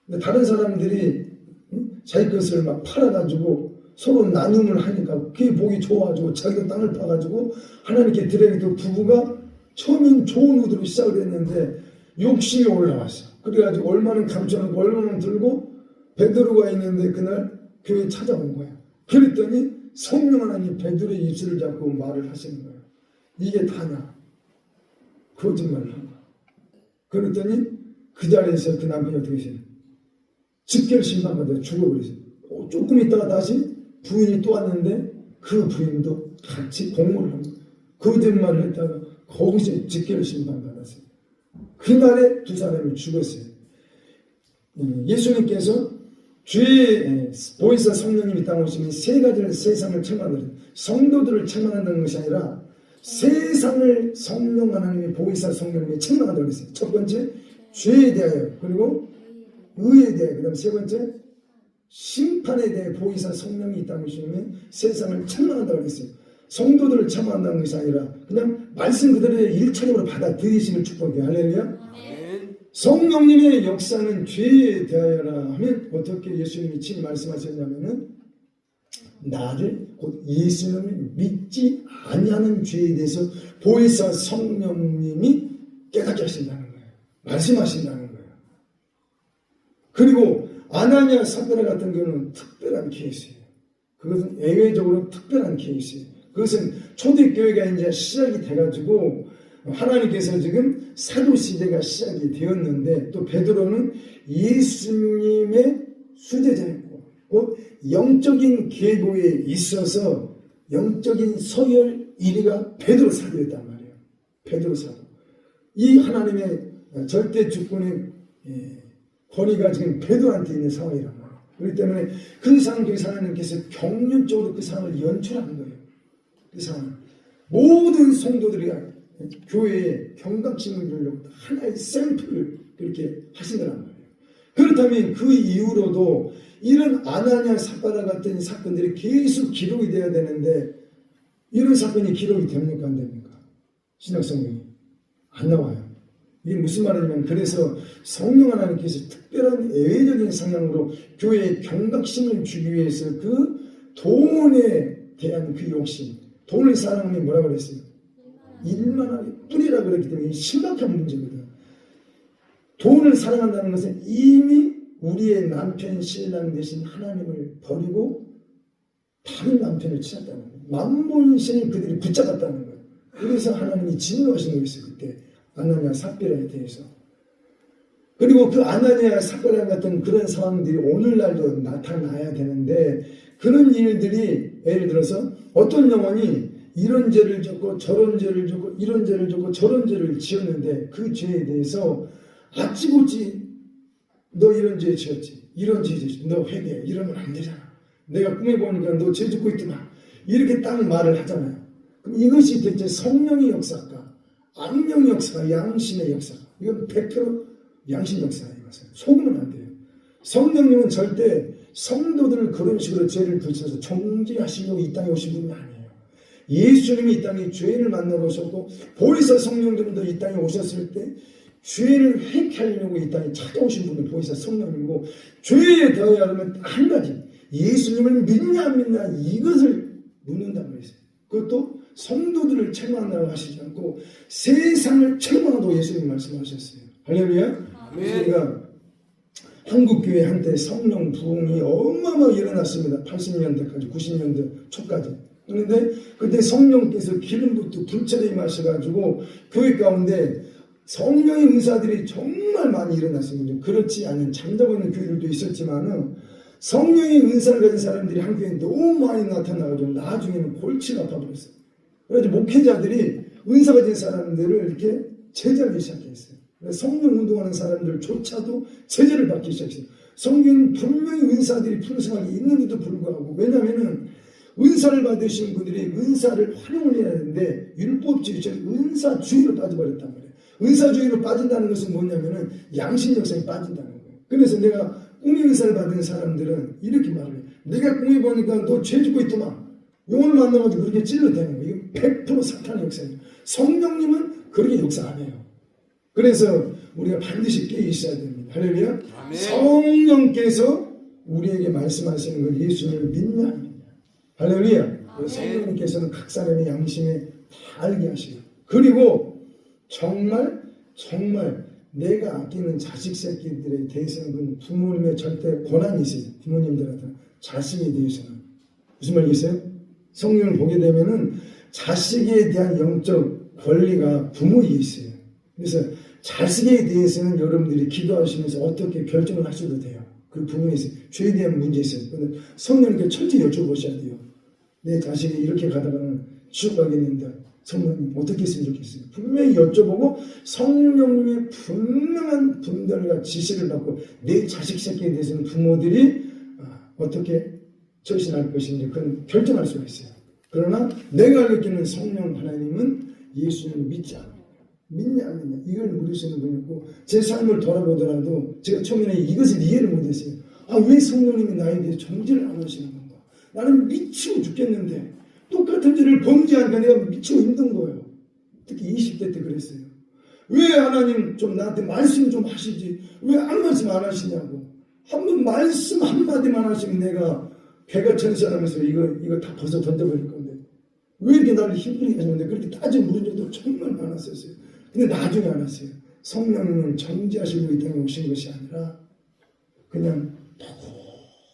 근데 다른 사람들이 자기 것을 막 팔아가지고 서로 나눔을 하니까 그게 보기 좋아가지고 자기가 땅을 파가지고 하나님께 드려야겠다고 부부가 처음엔 좋은 의도로 시작을 했는데 욕심이 올라왔어. 그래가지고 얼마는 감춰놓고 얼마는 들고 베드로가 있는데 그날 교회에 찾아온 거야. 그랬더니 성령 하나님 베드로의 입술을 잡고 말을 하시는 거야. 이게 다냐? 거짓말을 한 거야. 그랬더니 그 자리에서 그 남편이 어떻게 했어요? 즉결 심판받아 죽어버렸어요. 조금 있다가 다시 부인이 또 왔는데 그 부인도 같이 공모를 한 거예요. 거짓말을 했다가 거기서 즉결 심판받았어요. 그날에 두 사람이 죽었어요. 예수님께서 죄의 보혜사 성령님이 땅에 오시면 세 가지를 세상을 책망한다. 성도들을 책망한다는 것이 아니라 세상을 성령 하나님의 보혜사 성령님이 책망한다고 했어요. 첫 번째 죄에 대하여, 그리고 의에 대해, 그 다음 세 번째 심판에 대해 보혜사 성령이 있다는 것이면 세상을 책망한다고 했어요. 성도들을 책망한다는 것이 아니라 그냥 말씀 그대로 일차적으로 받아들이시는 축복이에요. 할렐루야. 성령님의 역사는 죄에 대하여라 하면 어떻게 예수님이 친히 말씀하셨냐면은 나를 곧 예수님을 믿지 아니하는 죄에 대해서 보혜사 성령님이 깨닫게 하신다는 거예요. 말씀하신다는 거예요. 그리고 아나니아 삽비라 같은 경우는 특별한 케이스예요. 그것은 예외적으로 특별한 케이스예요. 그것은 초대교회가 이제 시작이 돼가지고 하나님께서 지금 사도시대가 시작이 되었는데 또 베드로는 예수님의 수제자였고 곧 영적인 계보에 있어서 영적인 서열 1위가 베드로 사도였단 말이에요. 베드로 사도. 이 하나님의 절대 주권의 권위가 지금 베드로한테 있는 상황이란 말이에요. 그렇기 때문에 그 상황에서 하나님께서 경륜적으로 그 상황을 연출하는 거예요. 그 상황. 모든 성도들이 교회에 경각심을 주려고 하나의 샘플을 그렇게 하시더란 말이에요. 그렇다면 그 이후로도 이런 아나니아 삽비라 같은 사건들이 계속 기록이 돼야 되는데 이런 사건이 기록이 됩니까? 안 됩니까? 신약성경이 안 나와요. 이게 무슨 말이냐면 그래서 성령 하나님께서 특별한 예외적인 상황으로 교회에 경각심을 주기 위해서 그 돈에 대한 그 욕심, 돈을 사랑하면 뭐라고 그랬어요? 일만하게 뿌리라 그랬기 때문에 심각한 문제거든. 돈을 사랑한다는 것은 이미 우리의 남편 신랑 되신 하나님을 버리고 다른 남편을 찾았다는 거예요. 만몬신을 그들이 붙잡았다는 거예요. 그래서 하나님이 진노하신 거였어요. 그때 아나니아 삽비라에 대해서. 그리고 그 아나니아 삽비라 같은 그런 상황들이 오늘날도 나타나야 되는데, 그런 일들이 예를 들어서 어떤 영혼이 이런 죄를 짓고 저런 죄를 짓고 이런 죄를 짓고 저런 죄를 지었는데, 그 죄에 대해서 아찌고찌 너 이런 죄 지었지, 이런 죄 지었지, 너 회개해, 이러면 안 되잖아. 내가 꿈에 보니까 너 죄 짓고 있더만, 이렇게 딱 말을 하잖아요. 그럼 이것이 대체 성령의 역사가, 악령의 역사가, 양심의 역사가, 이건 100% 양심 역사예요. 속으면 안 돼요. 성령님은 절대 성도들을 그런 식으로 죄를 붙여서 정죄하시려고 이 땅에 오신 분이 아니에요. 예수님이 이 땅에 죄를 만나러 오셨고, 보혜사 성령님도 이 땅에 오셨을 때 죄를 회개하려고 이 땅에 찾아오신 분이 보혜사 성령님이고, 죄에 더해야 하면 한 가지, 예수님을 믿냐 안 믿냐 이것을 묻는다고 했어요. 그것도 성도들을 책망하라고 하시지 않고 세상을 책망하고 예수님 말씀하셨어요. 할렐루야. 그러니까 한국교회 한때 성령 부흥이 어마어마하게 일어났습니다. 80년대까지 90년대 초까지. 그런데 그때 성령께서 기름부터 불철에 임하셔가지고 교회 가운데 성령의 은사들이 정말 많이 일어났습니다. 그렇지 않은 잠자고 있는 교회들도 있었지만은 성령의 은사를 가진 사람들이 한 교회에 너무 많이 나타나가지고 나중에는 골치가 아파버렸어요. 그래서 목회자들이 은사 가진 사람들을 이렇게 제재하기 시작했어요. 성령 운동하는 사람들조차도 제재를 받기 시작했어요. 성경은 분명히 은사들이 풍성하게 있는데도 불구하고, 왜냐하면 은사를 받으신 분들이 은사를 활용을 해야 되는데 율법주의처럼 은사주의로 빠져버렸단 말이에요. 은사주의로 빠진다는 것은 뭐냐면은 양심 역사에 빠진다는 거예요. 그래서 내가 꿈의 은사를 받은 사람들은 이렇게 말을 해요. 내가 꿈에 보니까 너 죄 짓고 있더만. 영혼을 만나가지고 그렇게 찔러대는 거예요. 이거 100% 사탄의 역사예요. 성령님은 그렇게 역사 안 해요. 그래서 우리가 반드시 깨어 있어야 됩니다. 할렐루야. 성령께서 우리에게 말씀하시는 걸 예수님을 믿냐 안 믿냐. 할렐루야. 성령님께서는 각 사람의 양심에 다 알게 하시고, 그리고 정말 내가 아끼는 자식 새끼들에 대해서는 그 부모님의 절대 권한이 있어요. 부모님들한테 자식에 대해서는 무슨 말이겠어요? 성령을 보게 되면은 자식에 대한 영적 권리가 부모에게 있어요. 그래서 자식에 대해서는 여러분들이 기도하시면서 어떻게 결정을 하셔도 돼요. 그 부분에 있어요. 죄에 대한 문제 있어요. 그런데 성령님께 철저히 여쭤보셔야 돼요. 내 자식이 이렇게 가다가는 지옥 가겠는데 성령님 어떻게 했으면 좋겠어요. 분명히 여쭤보고 성령님의 분명한 분별과 지시를 받고 내 자식 새끼에 대해서는 부모들이 어떻게 처신할 것인지 그건 결정할 수가 있어요. 그러나 내가 느끼는 성령 하나님은 예수님을 믿지 않아요. 믿냐 안 믿냐 이걸 물으시는 분이고, 제 삶을 돌아보더라도 제가 처음에는 이것을 이해를 못했어요. 왜 성령님이 나에 대해 정죄를 안 하시는 건가. 나는 미치고 죽겠는데 똑같은 죄를 범죄하니까 내가 미치고 힘든 거예요. 특히 20대 때 그랬어요. 왜 하나님 좀 나한테 말씀 좀 하시지, 왜 한 말씀 안 하시냐고. 한번 말씀 한마디만 하시면 내가 배가 천선하면서 이거 다 벗어 던져버릴 건데 왜 이렇게 나를 힘들게 하시는데, 그렇게 따져 물은 적도 정말 많았었어요. 근데 나중에 알았어요. 성령님은 정죄하시고 이 땅에 오신 것이 아니라 그냥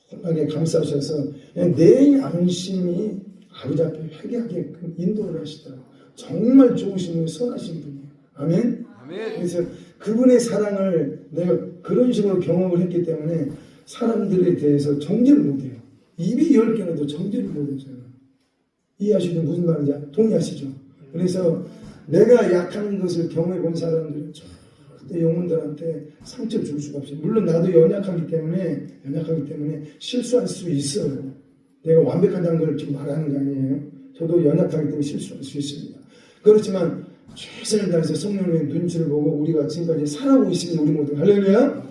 포근하게 감싸셔서 그냥 내 양심이 아버지 앞에 회개하게 인도를 하시더라고요. 정말 좋으신 분, 선하신 분이에요. 아멘? 그래서 그분의 사랑을 내가 그런 식으로 경험을 했기 때문에 사람들에 대해서 정죄를 못해요. 입이 10개라도 정죄를 못해요. 저는. 이해하시죠? 무슨 말인지 동의하시죠? 그래서 내가 약한 것을 경험해 본 사람들은 절대 영혼들한테 상처 줄 수가 없어요. 물론 나도 연약하기 때문에 실수할 수 있어요. 내가 완벽하다는 걸 지금 말하는 거 아니에요. 저도 연약하기 때문에 실수할 수 있습니다. 그렇지만 최선을 다해서 성령의 눈치를 보고 우리가 지금까지 살아오고 있습니다. 우리 모두 할렐루야.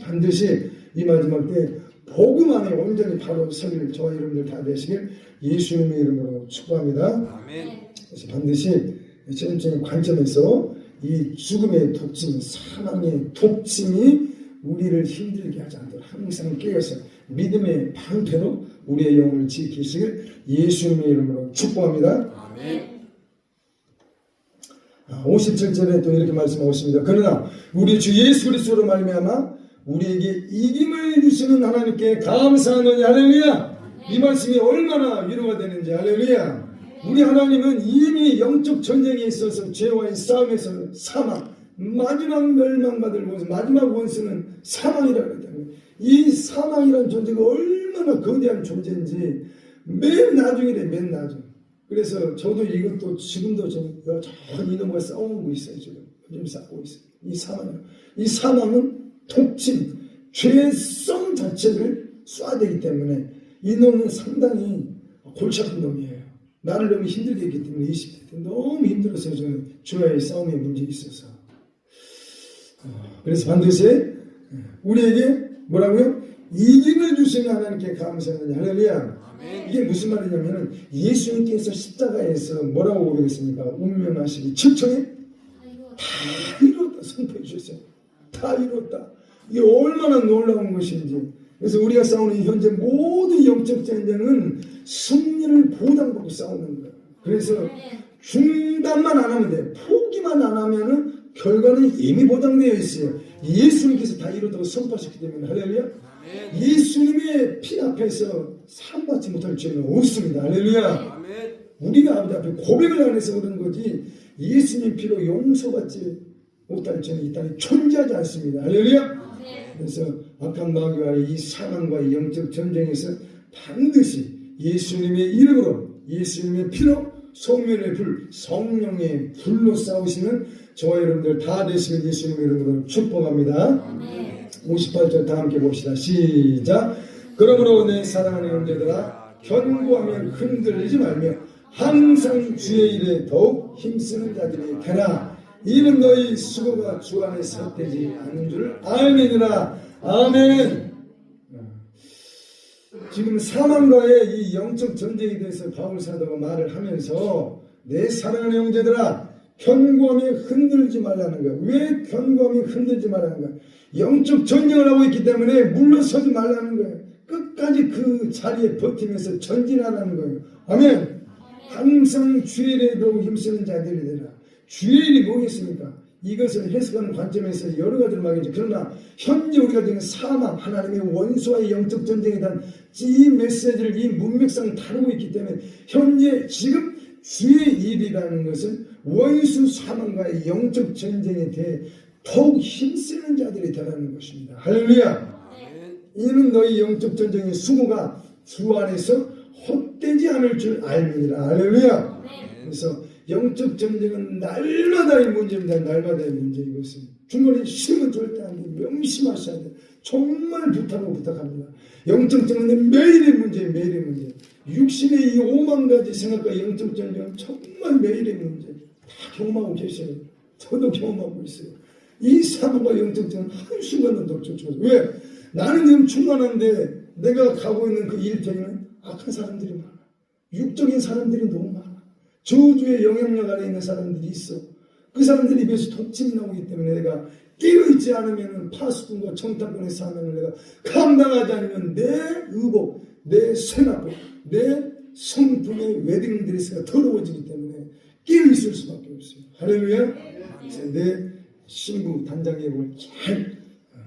반드시 이 마지막 때 복음 안에 온전히 바로 서기를 저와 여러분들 다 되시길 예수님의 이름으로 축복합니다. 그래서 반드시 전적인 관점에서 이 죽음의 독침, 사망의 독침이 우리를 힘들게 하지 않도록 항상 깨어서 믿음의 방패로 우리의 영혼을 지키시길 예수님의 이름으로 축복합니다. 아멘. 57절에 또 이렇게 말씀하고 있습니다. 그러나 우리 주 예수 그리스도로 말미암아 우리에게 이김을 주시는 하나님께 감사하느냐. 할렐루야. 이 말씀이 얼마나 위로가 되는지. 할렐루야. 우리 하나님은 이미 영적 전쟁에 있어서 죄와의 싸움에서 사망, 마지막 멸망받을 원수, 마지막 원수는 사망이라고 했다는 거예요. 이 사망이라는 존재가 얼마나 거대한 존재인지 맨 나중이래. 맨 나중. 그래서 저도 이것도 지금도 저 이놈과 싸우고 있어요. 지금 싸우고 있어요. 이 사망은 독침, 죄성 자체를 쏴대기 때문에 이놈은 상당히 골치 아픈 놈이에요. 나를 너무 힘들게 했기 때문에 20대 때 너무 힘들었어요. 저는 주와의 싸움에 문제 있어서. 그래서 반드시 우리에게 뭐라고요? 이김을 주시는 하나님께 감사하느냐. 할렐루야. 이게 무슨 말이냐면 예수님께서 십자가에서 뭐라고 고백했습니까? 운명하시기 7초에 다 이뤘다 선포해 주셨어요. 다 이뤘다. 이게 얼마나 놀라운 것인지. 그래서 우리가 싸우는 현재 모든 영적 전쟁은 승리를 보장받고 싸우는 거예요. 그래서 중단만 안 하면 돼. 포기만 안 하면은 결과는 이미 보장되어 있어요. 예수님께서 다 이뤘다고 선포하셨기 때문에. 할렐루야. 예수님의 피 앞에서 상받지 못할 죄는 없습니다. 할렐루야. 우리가 아버지 앞에 고백을 안 해서 그런 거지 예수님 피로 용서받지 못할 죄는 이 땅에 존재하지 않습니다. 할렐루야. 그래서 악한 마귀와 이 사망과 이 영적 전쟁에서 반드시 예수님의 이름으로, 예수님의 피로, 성령의 불, 성령의 불로 싸우시는 저와 여러분들 다 되시길 예수님의 이름으로 축복합니다. 58절 다 함께 봅시다. 시작. 그러므로 내 사랑하는 형제들아, 견고하며 흔들리지 말며 항상 주의 일에 더욱 힘쓰는 자들이 되라. 이는 너희 수고가 주 안에서 헛되지 않는 줄 알매니라. 아멘. 지금 사망과의 이 영적 전쟁에 대해서 바울 사도가 말을 하면서 내 사랑하는 형제들아, 견고하며 흔들지 말라는 거야. 왜 견고하며 흔들지 말라는 거야? 영적 전쟁을 하고 있기 때문에 물러서지 말라는 거예요. 끝까지 그 자리에 버티면서 전진하라는 거예요. 아멘. 항상 주의 일에 더욱 힘쓰는 자들이 되라. 주의 일이 뭐겠습니까? 이것을 해석하는 관점에서 여러 가지로 말이죠. 그러나 현재 우리가 지금 사망, 하나님의 원수와의 영적 전쟁에 대한 이 메시지를 이 문맥상 다루고 있기 때문에 현재 지금 주의 일이라는 것은 원수 사망과의 영적 전쟁에 대해 더욱 힘쓰는 자들이 되라는 것입니다. 할렐루야. 이는 너희 영적 전쟁의 수고가 주 안에서 헛되지 않을 줄 알미니라. 할렐루야. 그래서 영적 전쟁은 날마다의 문제입니다. 날마다의 문제. 이것은 중간에 쉬면 절대 안 돼. 명심하셔야 돼. 정말 부탁합니다. 영적 전쟁은 매일의 문제예요. 매일의 문제. 육신의 이 5만 가지 생각과 영적 전쟁은 정말 매일의 문제. 다 경험하고 계셔요. 저도 경험하고 있어요. 이 사고가 영적 전쟁은 한순간도 놓쳐줘요. 왜? 나는 지금 충만한데 내가 가고 있는 그 일터에는 악한 사람들이 많아. 육적인 사람들이 너무 많아. 저주의 영향력 아래 있는 사람들이 있어. 그 사람들 입에서 독침이 나오기 때문에 내가 깨어있지 않으면 파수꾼과 청탁꾼의 사명을 내가 감당하지 않으면 내 의복, 내 세마복, 내 성품의 웨딩드레스가 더러워지기 때문에 깨어있을 수밖에 없어요. 할렐루야. 내 신부 단장 예복을 잘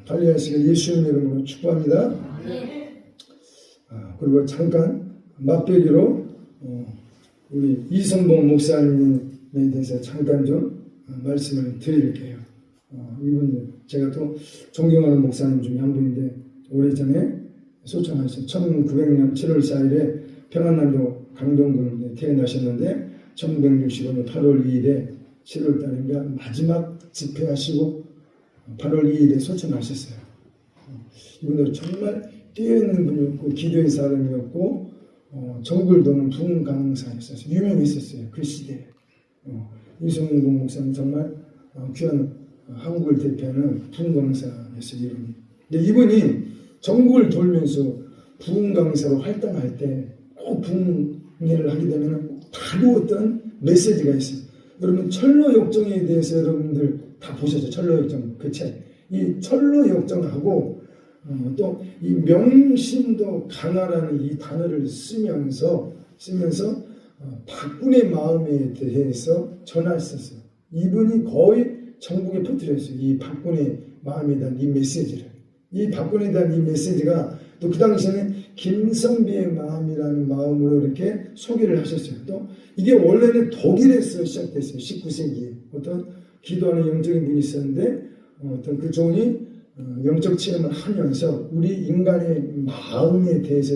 관리하시길 예수님의 이름으로 축복합니다. 그리고 잠깐 맛배기로 우리 이성봉 목사님에 대해서 잠깐 좀 말씀을 드릴게요. 이분 제가 또 존경하는 목사님 중에 한 분인데 오래전에 소천하신 1900년 7월 4일에 평안남도 강동군에 태어나셨는데 1965년 8월 2일에 7월 달인가 마지막 집회하시고 8월 2일에 소천하셨어요. 이분도 정말 깨어있는 분이었고 기도의 사람이었고 전국을 도는 부흥 강사였어요. 유명했었어요. 그 시대에. 이성봉 목사님 정말 귀한 한국을 대표하는 부흥 강사였어요. 이분이. 근데 이분이 전국을 돌면서 부흥 강사로 활동할 때 꼭 부흥회를 하게 되면 다루었던 메시지가 있어요. 여러분 철로역정에 대해서 여러분들 다 보셨죠? 철로역정 그 책. 이 철로역정하고 또 이 명심도 강하라는 이 단어를 쓰면서 박군의 마음에 대해서 전하셨어요. 이분이 거의 전국에 퍼뜨렸어요. 이 박군의 마음에 대한 이 메시지를. 이 박군에 대한 이 메시지가 또 그 당시에는 김선비의 마음이라는 마음으로 이렇게 소개를 하셨어요. 또 이게 원래는 독일에서 시작됐어요. 19세기에 어떤 기도하는 영적인 분이 있었는데 어떤 그 종이 영적 체험을 하면서 우리 인간의 마음에 대해서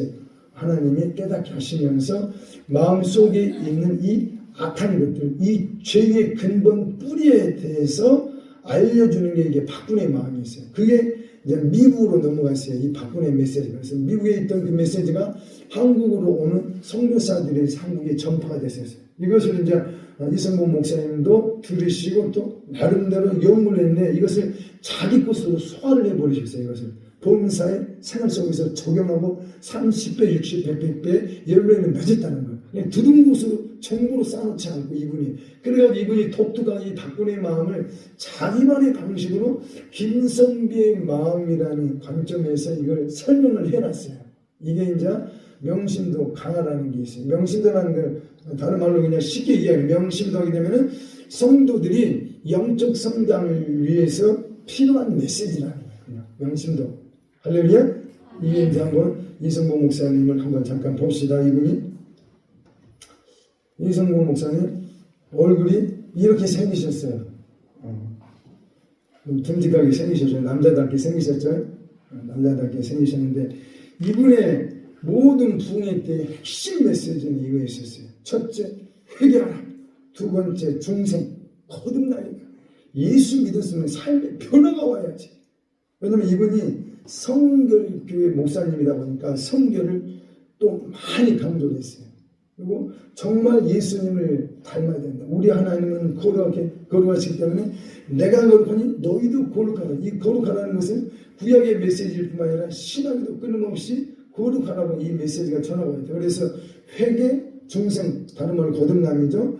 하나님이 깨닫게 하시면서 마음속에 있는 이 악한 것들, 이 죄의 근본 뿌리에 대해서 알려주는 게 이게 박군의 마음이었어요. 그게 이제 미국으로 넘어갔어요. 이 박군의 메시지가. 그래서 미국에 있던 그 메시지가 한국으로 오는 선교사들의 한국에 전파가 됐었어요. 이것을 이제 이성봉 목사님도 들으시고 또 나름대로 연구를 했는데 이것을 자기 것으로 소화를 해버리셨어요. 이것을 본사의 생활 속에서 적용하고 30배, 60배, 100배 연로에는 맺었다는 거예요. 그냥 두둥곳으로 정보로 쌓아놓지 않고 이분이 그래가지고 이분이 독특하게 이 박군의 마음을 자기만의 방식으로 김선비의 마음이라는 관점에서 이걸 설명을 해놨어요. 이게 이제 명심도 강하다는 게 있어요. 명심도라는 걸 다른 말로 그냥 쉽게 이해하면 명심도 하게 되면은 성도들이 영적 성장을 위해서 필요한 메시지라는 거예요. 명심도. 할렐루야. 이게 이제 한번 이성봉 목사님을 한번 잠깐 봅시다. 이성봉 목사님 얼굴이 이렇게 생기셨어요. 듬직하게 생기셨죠. 남자답게 생기셨죠. 남자답게 생기셨는데 이분의 모든 부흥회 때 핵심 메시지는 이거였었어요. 첫째, 회개하라. 두 번째, 중생. 거듭나니까. 예수 믿었으면 삶의 변화가 와야지. 왜냐면 이분이 성결교회 목사님이다 보니까 성결을 또 많이 강조를 했어요. 그리고 정말 예수님을 닮아야 된다. 우리 하나님은 거룩하시기 때문에 내가 거룩하니 너희도 거룩하라. 이 거룩하라는 것은 구약의 메시지일 뿐만 아니라 신학에도 끊임없이 거룩하라고 이 메시지가 전하고 있다. 그래서 회개, 중생, 다른 말로 거듭남이죠.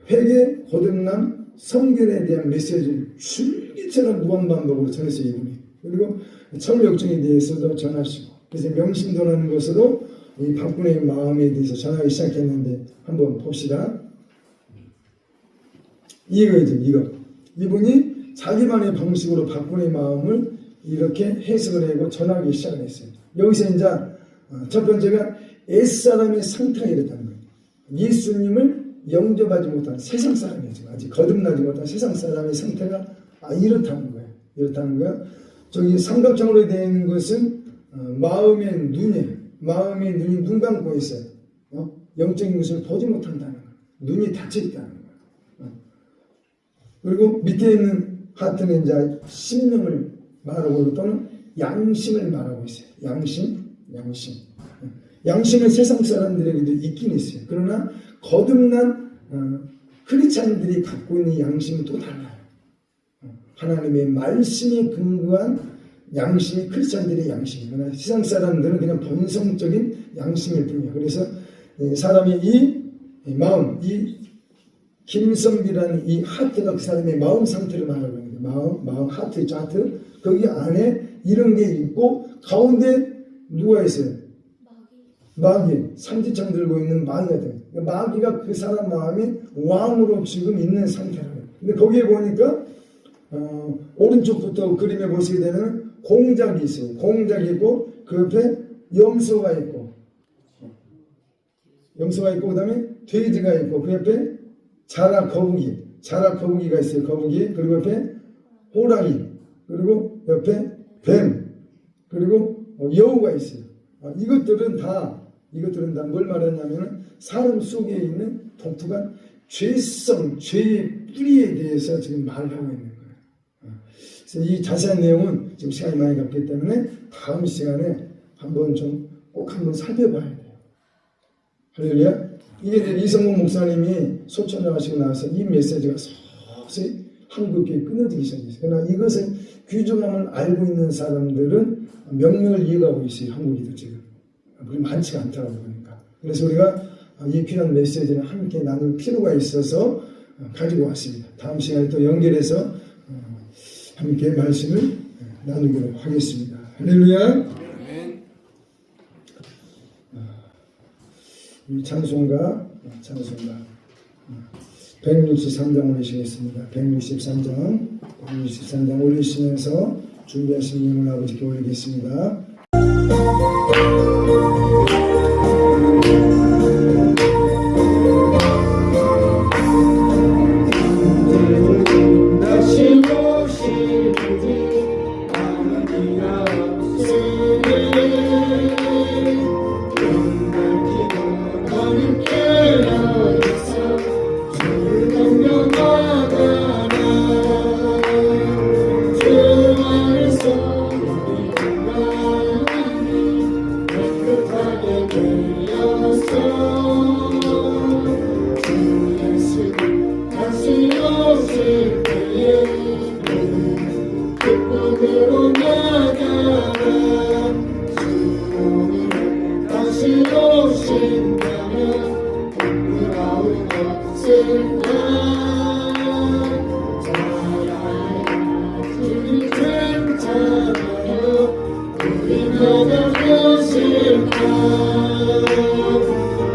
회개, 거듭남, 성결에 대한 메시지를 줄기처럼 무한반복으로 전했어요. 이분이. 그리고 철벽증에 대해서도 전하시고 그래서 명심도라는 것으로 이 박군의 마음에 대해서 전하기 시작했는데 한번 봅시다. 이거죠. 이분이 자기만의 방식으로 박군의 마음을 이렇게 해석을 하고 전하기 시작했어요. 여기서 이제 첫 번째가 옛사람의 상태가 이렇다는 거예요. 예수님을 영접하지 못한 세상 사람이죠. 아직 거듭나지 못한 세상 사람의 상태가 이렇다는 거예요. 이렇다는 거예요. 저기 삼각형으로 되어 있는 것은 마음의 눈이에요. 마음의 눈이 눈 감고 있어요. 영적인 것을 보지 못한다는 거예요. 눈이 닫혀 있다는 거예요. 그리고 밑에 있는 하트는 이제 심령을 말하고 또는 양심을 말하고 있어요. 양심. 양심은 세상 사람들에게도 있긴 있어요. 그러나 거듭난 크리스찬들이 갖고 있는 양심은 또 달라요. 하나님의 말씀에 근거한 양심이 크리스찬들의 양심이에요. 그러나 세상 사람들은 그냥 본성적인 양심일 뿐이에요. 그래서 사람이 이 마음, 이 김선비라는 이 하트가 그 사람의 마음 상태를 말하는 거예요. 마음 하트 있죠. 하트. 거기 안에 이런 게 있고 가운데 누가 있어요? 마귀. 삼지창 들고 있는 마귀가 돼요. 마귀가 그 사람 마음이 왕으로 지금 있는 상태라고 해요. 근데 거기에 보니까 오른쪽부터 그림에 보시게 되면 공작이 있어요. 공작이 있고 그 옆에 염소가 있고 그 다음에 돼지가 있고 그 옆에 자라 거북이가 있어요. 거북이. 그리고 옆에 호랑이. 그리고 옆에 뱀. 그리고 여우가 있어요. 이것들은 다 뭘 말하냐면 사람 속에 있는 독특한 죄성, 죄의 뿌리에 대해서 지금 말을 하고 있는 거예요. 그래서 이 자세한 내용은 지금 시간이 많이 갔기 때문에 다음 시간에 꼭 한번 살펴봐야 돼요. 할렐루야. 이게 이성봉 목사님이 소천하시고 나서 이 메시지가 서서히 한국교회에 끊어지기 시작했어요. 그러나 이것을 귀중함을 알고 있는 사람들은 명령을 이어가고 있어요. 한국에도 지금. 우리 많지가 않더라고요. 그러니까. 그래서 우리가 이 귀한 메시지를 함께 나눌 필요가 있어서 가지고 왔습니다. 다음 시간에 또 연결해서 함께 말씀을 나누기로 하겠습니다. 할렐루야. 찬송가 163장 올리시겠습니다. 163장 올리시면서 준비하신 예물 아버지께 올리겠습니다. 다시 오실 분이 아무리가 없으니 맨날 기도 너는 깨어있어 주를 경배하다가 주 안에서 우리 건강하니 깨끗하게 되었어. 주 예수님 다시 오실 때에 기쁨으로 나가라. 주 오늘 다시 오신다면 부끄러움 없을까. 주를 칭찬하여 우리 나가보실까.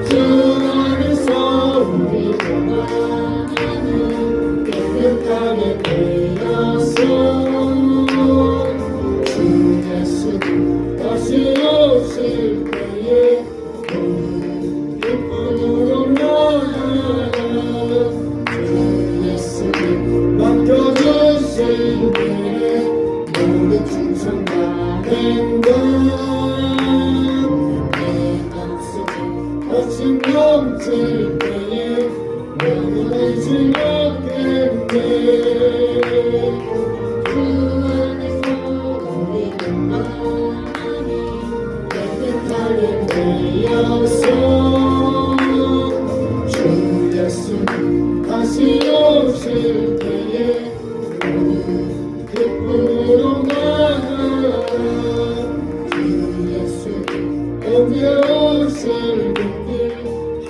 주 안에서 우리 건강하니 깨끗하게 되었어. 주 예수님 다시 오실 때에 기쁨으로 나가라. 주 예수님 맡겨주신 일에 모두 충성 다한 것 내 맘속에 거친 넘칠 때에 모두 알지 못했네. 주 안에서 우리 건강하니 깨끗하게 되었어. 주 예수님 다시 오실 때에 기쁨으로 나가라. 주 예수님 오게 오실 분들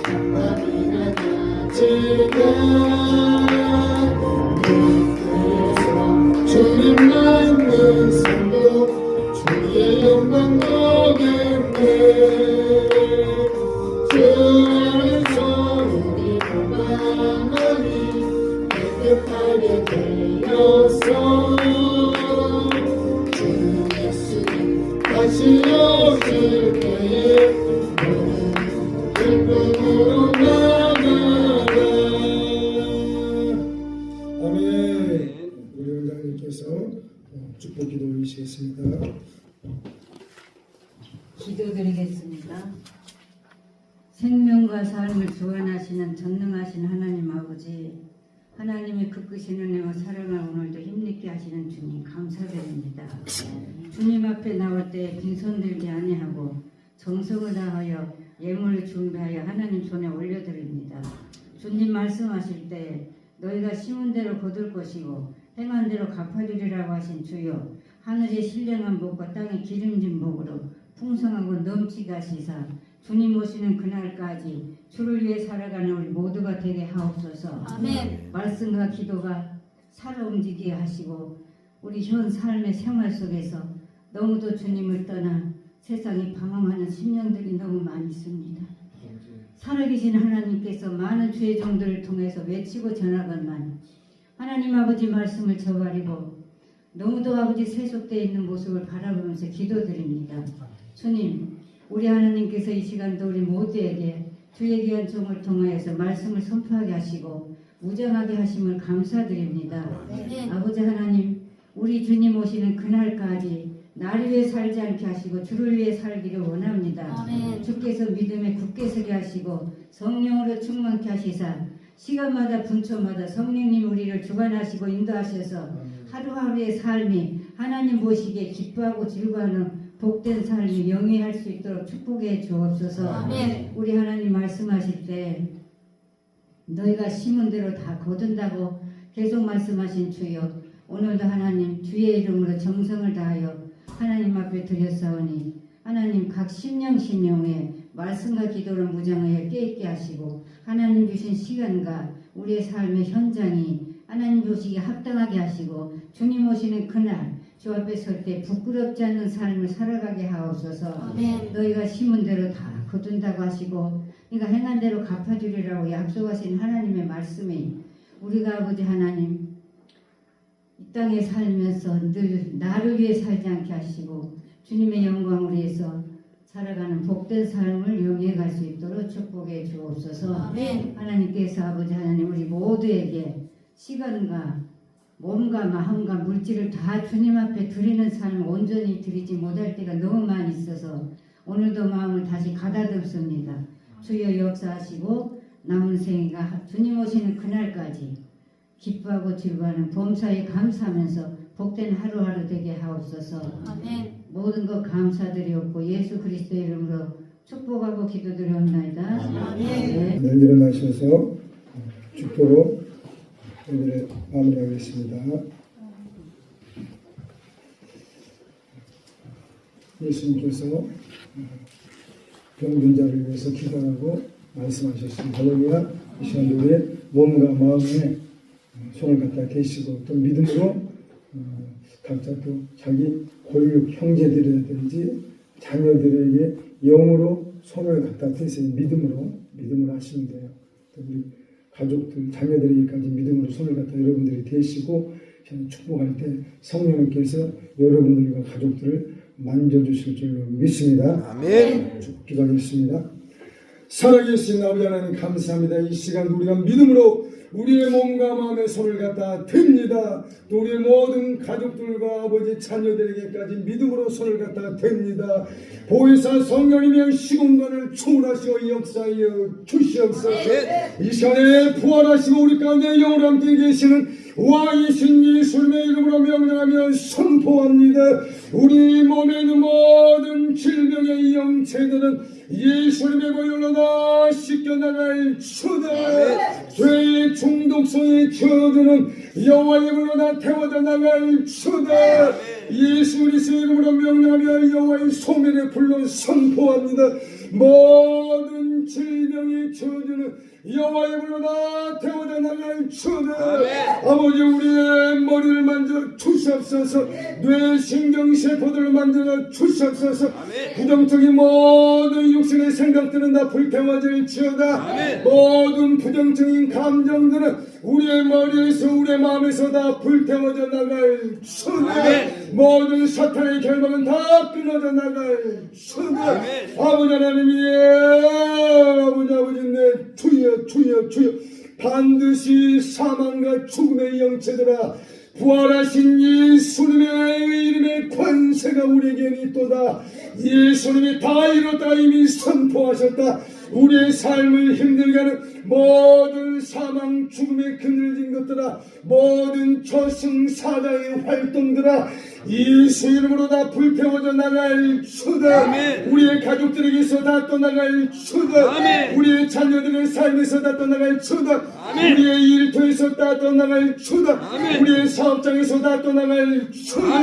한밤이나 낮에가 그래서 주님 만난 삶도 주의 영광 보겠네. 주 안에서 우리 건강하니 깨끗하게 되었어. 주 예수님 다시 오실 때에 기쁨으로 나가라. 아멘. 우리 원장님께서 축복 기도 올리시겠습니다. 기도드리겠습니다. 생명과 삶을 주관하시는 전능하신 하나님 아버지, 하나님의 그 크신 은혜와 사랑을 오늘도 힘있게 하시는 주님 감사드립니다. 주님 앞에 나올 때 빈손들지 아니하고 정성을 다하여 예물을 준비하여 하나님 손에 올려드립니다. 주님 말씀하실 때 너희가 심은 대로 거둘 것이고 행한 대로 갚아주리라고 하신 주여, 하늘의 신령한 복과 땅의 기름진 복으로 풍성하고 넘치게 하시사 주님 오시는 그날까지 주를 위해 살아가는 우리 모두가 되게 하옵소서. 아멘. 말씀과 기도가 살아 움직이게 하시고 우리 현 삶의 생활 속에서 너무도 주님을 떠나 세상이 방황하는 심령들이 너무 많이 있습니다. 살아계신 하나님께서 많은 주의 종들을 통해서 외치고 전하건만 하나님 아버지 말씀을 저버리고 너무도 아버지 세속되어 있는 모습을 바라보면서 기도드립니다. 주님, 우리 하나님께서 이 시간도 우리 모두에게 주의 귀한 종을 통하여서 말씀을 선포하게 하시고 무장하게 하심을 감사드립니다. 네. 아버지 하나님, 우리 주님 오시는 그날까지 나를 위해 살지 않게 하시고 주를 위해 살기를 원합니다. 아멘. 주께서 믿음에 굳게 서게 하시고 성령으로 충만케 하시사 시간마다 분초마다 성령님 우리를 주관하시고 인도하셔서 하루하루의 삶이 하나님 보시기에 기뻐하고 즐거워하는 복된 삶이 영위할 수 있도록 축복해 주옵소서. 아멘. 우리 하나님 말씀하실 때 너희가 심은 대로 다 거둔다고 계속 말씀하신 주여, 오늘도 하나님 주의 이름으로 정성을 다하여 하나님 앞에 드렸사오니 하나님 각 심령에 말씀과 기도를 무장하여 깨있게 하시고 하나님 주신 시간과 우리의 삶의 현장이 하나님 보시기에 합당하게 하시고 주님 오시는 그날 주 앞에 설 때 부끄럽지 않는 삶을 살아가게 하옵소서. 아멘. 너희가 심은 대로 다 거둔다고 하시고 네가 행한 대로 갚아주리라고 약속하신 하나님의 말씀이 우리가 아버지 하나님 이 땅에 살면서 늘 나를 위해 살지 않게 하시고 주님의 영광을 위해서 살아가는 복된 삶을 영위해 갈 수 있도록 축복해 주옵소서. 아멘. 하나님께서 아버지 하나님 우리 모두에게 시간과 몸과 마음과 물질을 다 주님 앞에 드리는 삶을 온전히 드리지 못할 때가 너무 많이 있어서 오늘도 마음을 다시 가다듬습니다. 주여 역사하시고 남은 생애가 주님 오시는 그날까지 기뻐하고 즐거워하는 범사에 감사하면서 복된 하루하루 되게 하옵소서. 아멘. 모든 것 감사드리옵고 예수 그리스도의 이름으로 축복하고 기도드리옵나이다. 아멘. 네. 늘 일어나셔서 축복으로 오늘의 마무리하겠습니다. 예수님께서 병든 자를 위해서 기도하고 말씀하셨습니다. 할렐루야. 이 시간 우리의 몸과 마음에 손을 갖다 대시고 또 믿음으로 각자 또 자기 골육 형제들이라든지 자녀들에게 영으로 손을 갖다 대세요. 믿음으로 하시면 돼요. 또 우리 가족들, 자녀들에게까지 믿음으로 손을 갖다 여러분들이 대시고 축복할 때 성령님께서 여러분들과 가족들을 만져주실 줄로 믿습니다. 아멘. 기도하겠습니다. 살아계신 아버지 하나님 감사합니다. 이 시간도 우리가 믿음으로 우리의 몸과 마음의 손을 갖다 댑니다. 또 우리의 모든 가족들과 아버지 자녀들에게까지 믿음으로 손을 갖다 댑니다. 보혜사 성령님의 시공간을 초월하시고 역사하여 주시옵소서. 이 시간에 부활하시고 우리 가운데 영으로 함께 계시는 왕이신 예수님의 이름으로 명령하며 선포합니다. 우리 몸에 있는 모든 질병의 영체들은 예수님의 보혈로 다 씻겨나갈 주다. 죄의 중독성의 저주는 여호와의 이름으로 다 태워져 나갈 주다. 예수 그리스도의 이름으로 명령하며 여호와의 소멸의 불로 선포합니다. 모든 질병의 저주는 여호와의 불로 다 태워져 나갈 주다. 아버지 우리의 머리를 만져 주시옵소서. 뇌 신경세포들을 만져 주시옵소서. 부정적인 모든 육신의 생각들은 다 불태워질지어다. 모든 부정적인 감정들은 우리의 머리에서 우리의 마음에서 다 불태워져 나갈 주다. 모든 사탄의 결박은 다 끊어져 나갈 주다. 아버지 하나님이 아버지 내 주여 반드시 사망과 죽음의 영체들아 부활하신 예수님의 이름의 권세가 우리에게 있도다. 예수님이 다 이뤘다 이미 선포하셨다. 우리의 삶을 힘들게 하는 모든 사망 죽음에 그늘진 것들아 모든 저승사자의 활동들아 예수 이름으로 다 불태워져 나갈 주다. 우리의 가족들에게서 다 떠나갈 주다. 우리의 자녀들의 삶에서 다 떠나갈 주다. 우리의 일터에서 다 떠나갈 주다. 우리의 사업장에서 다 떠나갈 주다.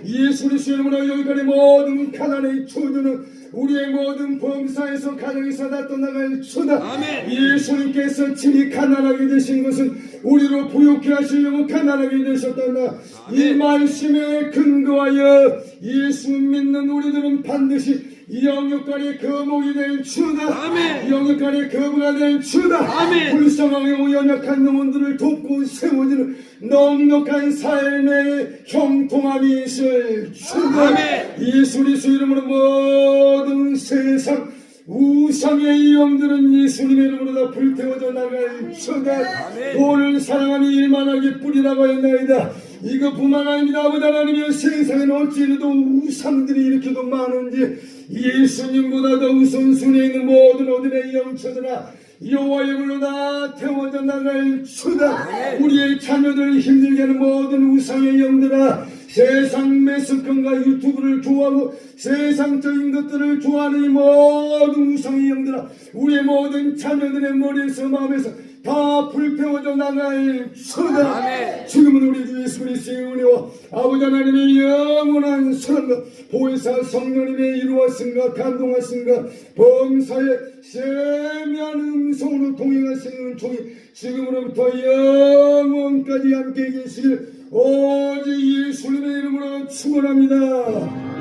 예수 그리스도 이름으로 여기까지 모든 가난의 저주는 우리의 모든 범사에서 가정에서 다 떠나갈 주다. 예수님께서 친히 가난하게 되신 것은 우리로 부욕케 하시려고 가난하게 되셨다나 이 말씀에 근거하여 예수 믿는 우리들은 반드시 영육간의 거목이 될 주다. 영육간의 거부가 될 주다. 불쌍하고 연약한 영혼들을 돕고 세워지는 넉넉한 삶의 형통함이 있을 주다. 예수 그리스도 이름으로 모든 세상 우상의 영들은 예수님의 이름으로 다 불태워져 나갈 주다. 돈을 사랑하니 일만하게 뿌리라고 했나이다. 이것뿐만 아닙니다. 아버지 하나님의 세상에는 어찌 이래도 우상들이 이렇게도 많은지 예수님보다 더 우선순위에 있는 모든 어린의 영처들아 여호와의 이름으로 다 태워져 나갈 주다. 우리의 자녀들을 힘들게 하는 모든 우상의 영들아 세상 매스컴과 유튜브를 좋아하고 세상적인 것들을 좋아하는 이 모든 우상의 영들아 우리의 모든 자녀들의 머리에서 마음에서 다 불태워져 나갈 주다. 지금은 우리 주 예수 그리스도의 은혜와 아버지 하나님의 영원한 사랑과 보혜사 성령님의 이루었음과 감동하심과 범사의 세미한 음성으로 동행하시는 종이 지금으로부터 영원까지 함께 계시길 오직 예수님의 이름으로 축원합니다.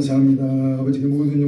감사합니다. 아버지께 모든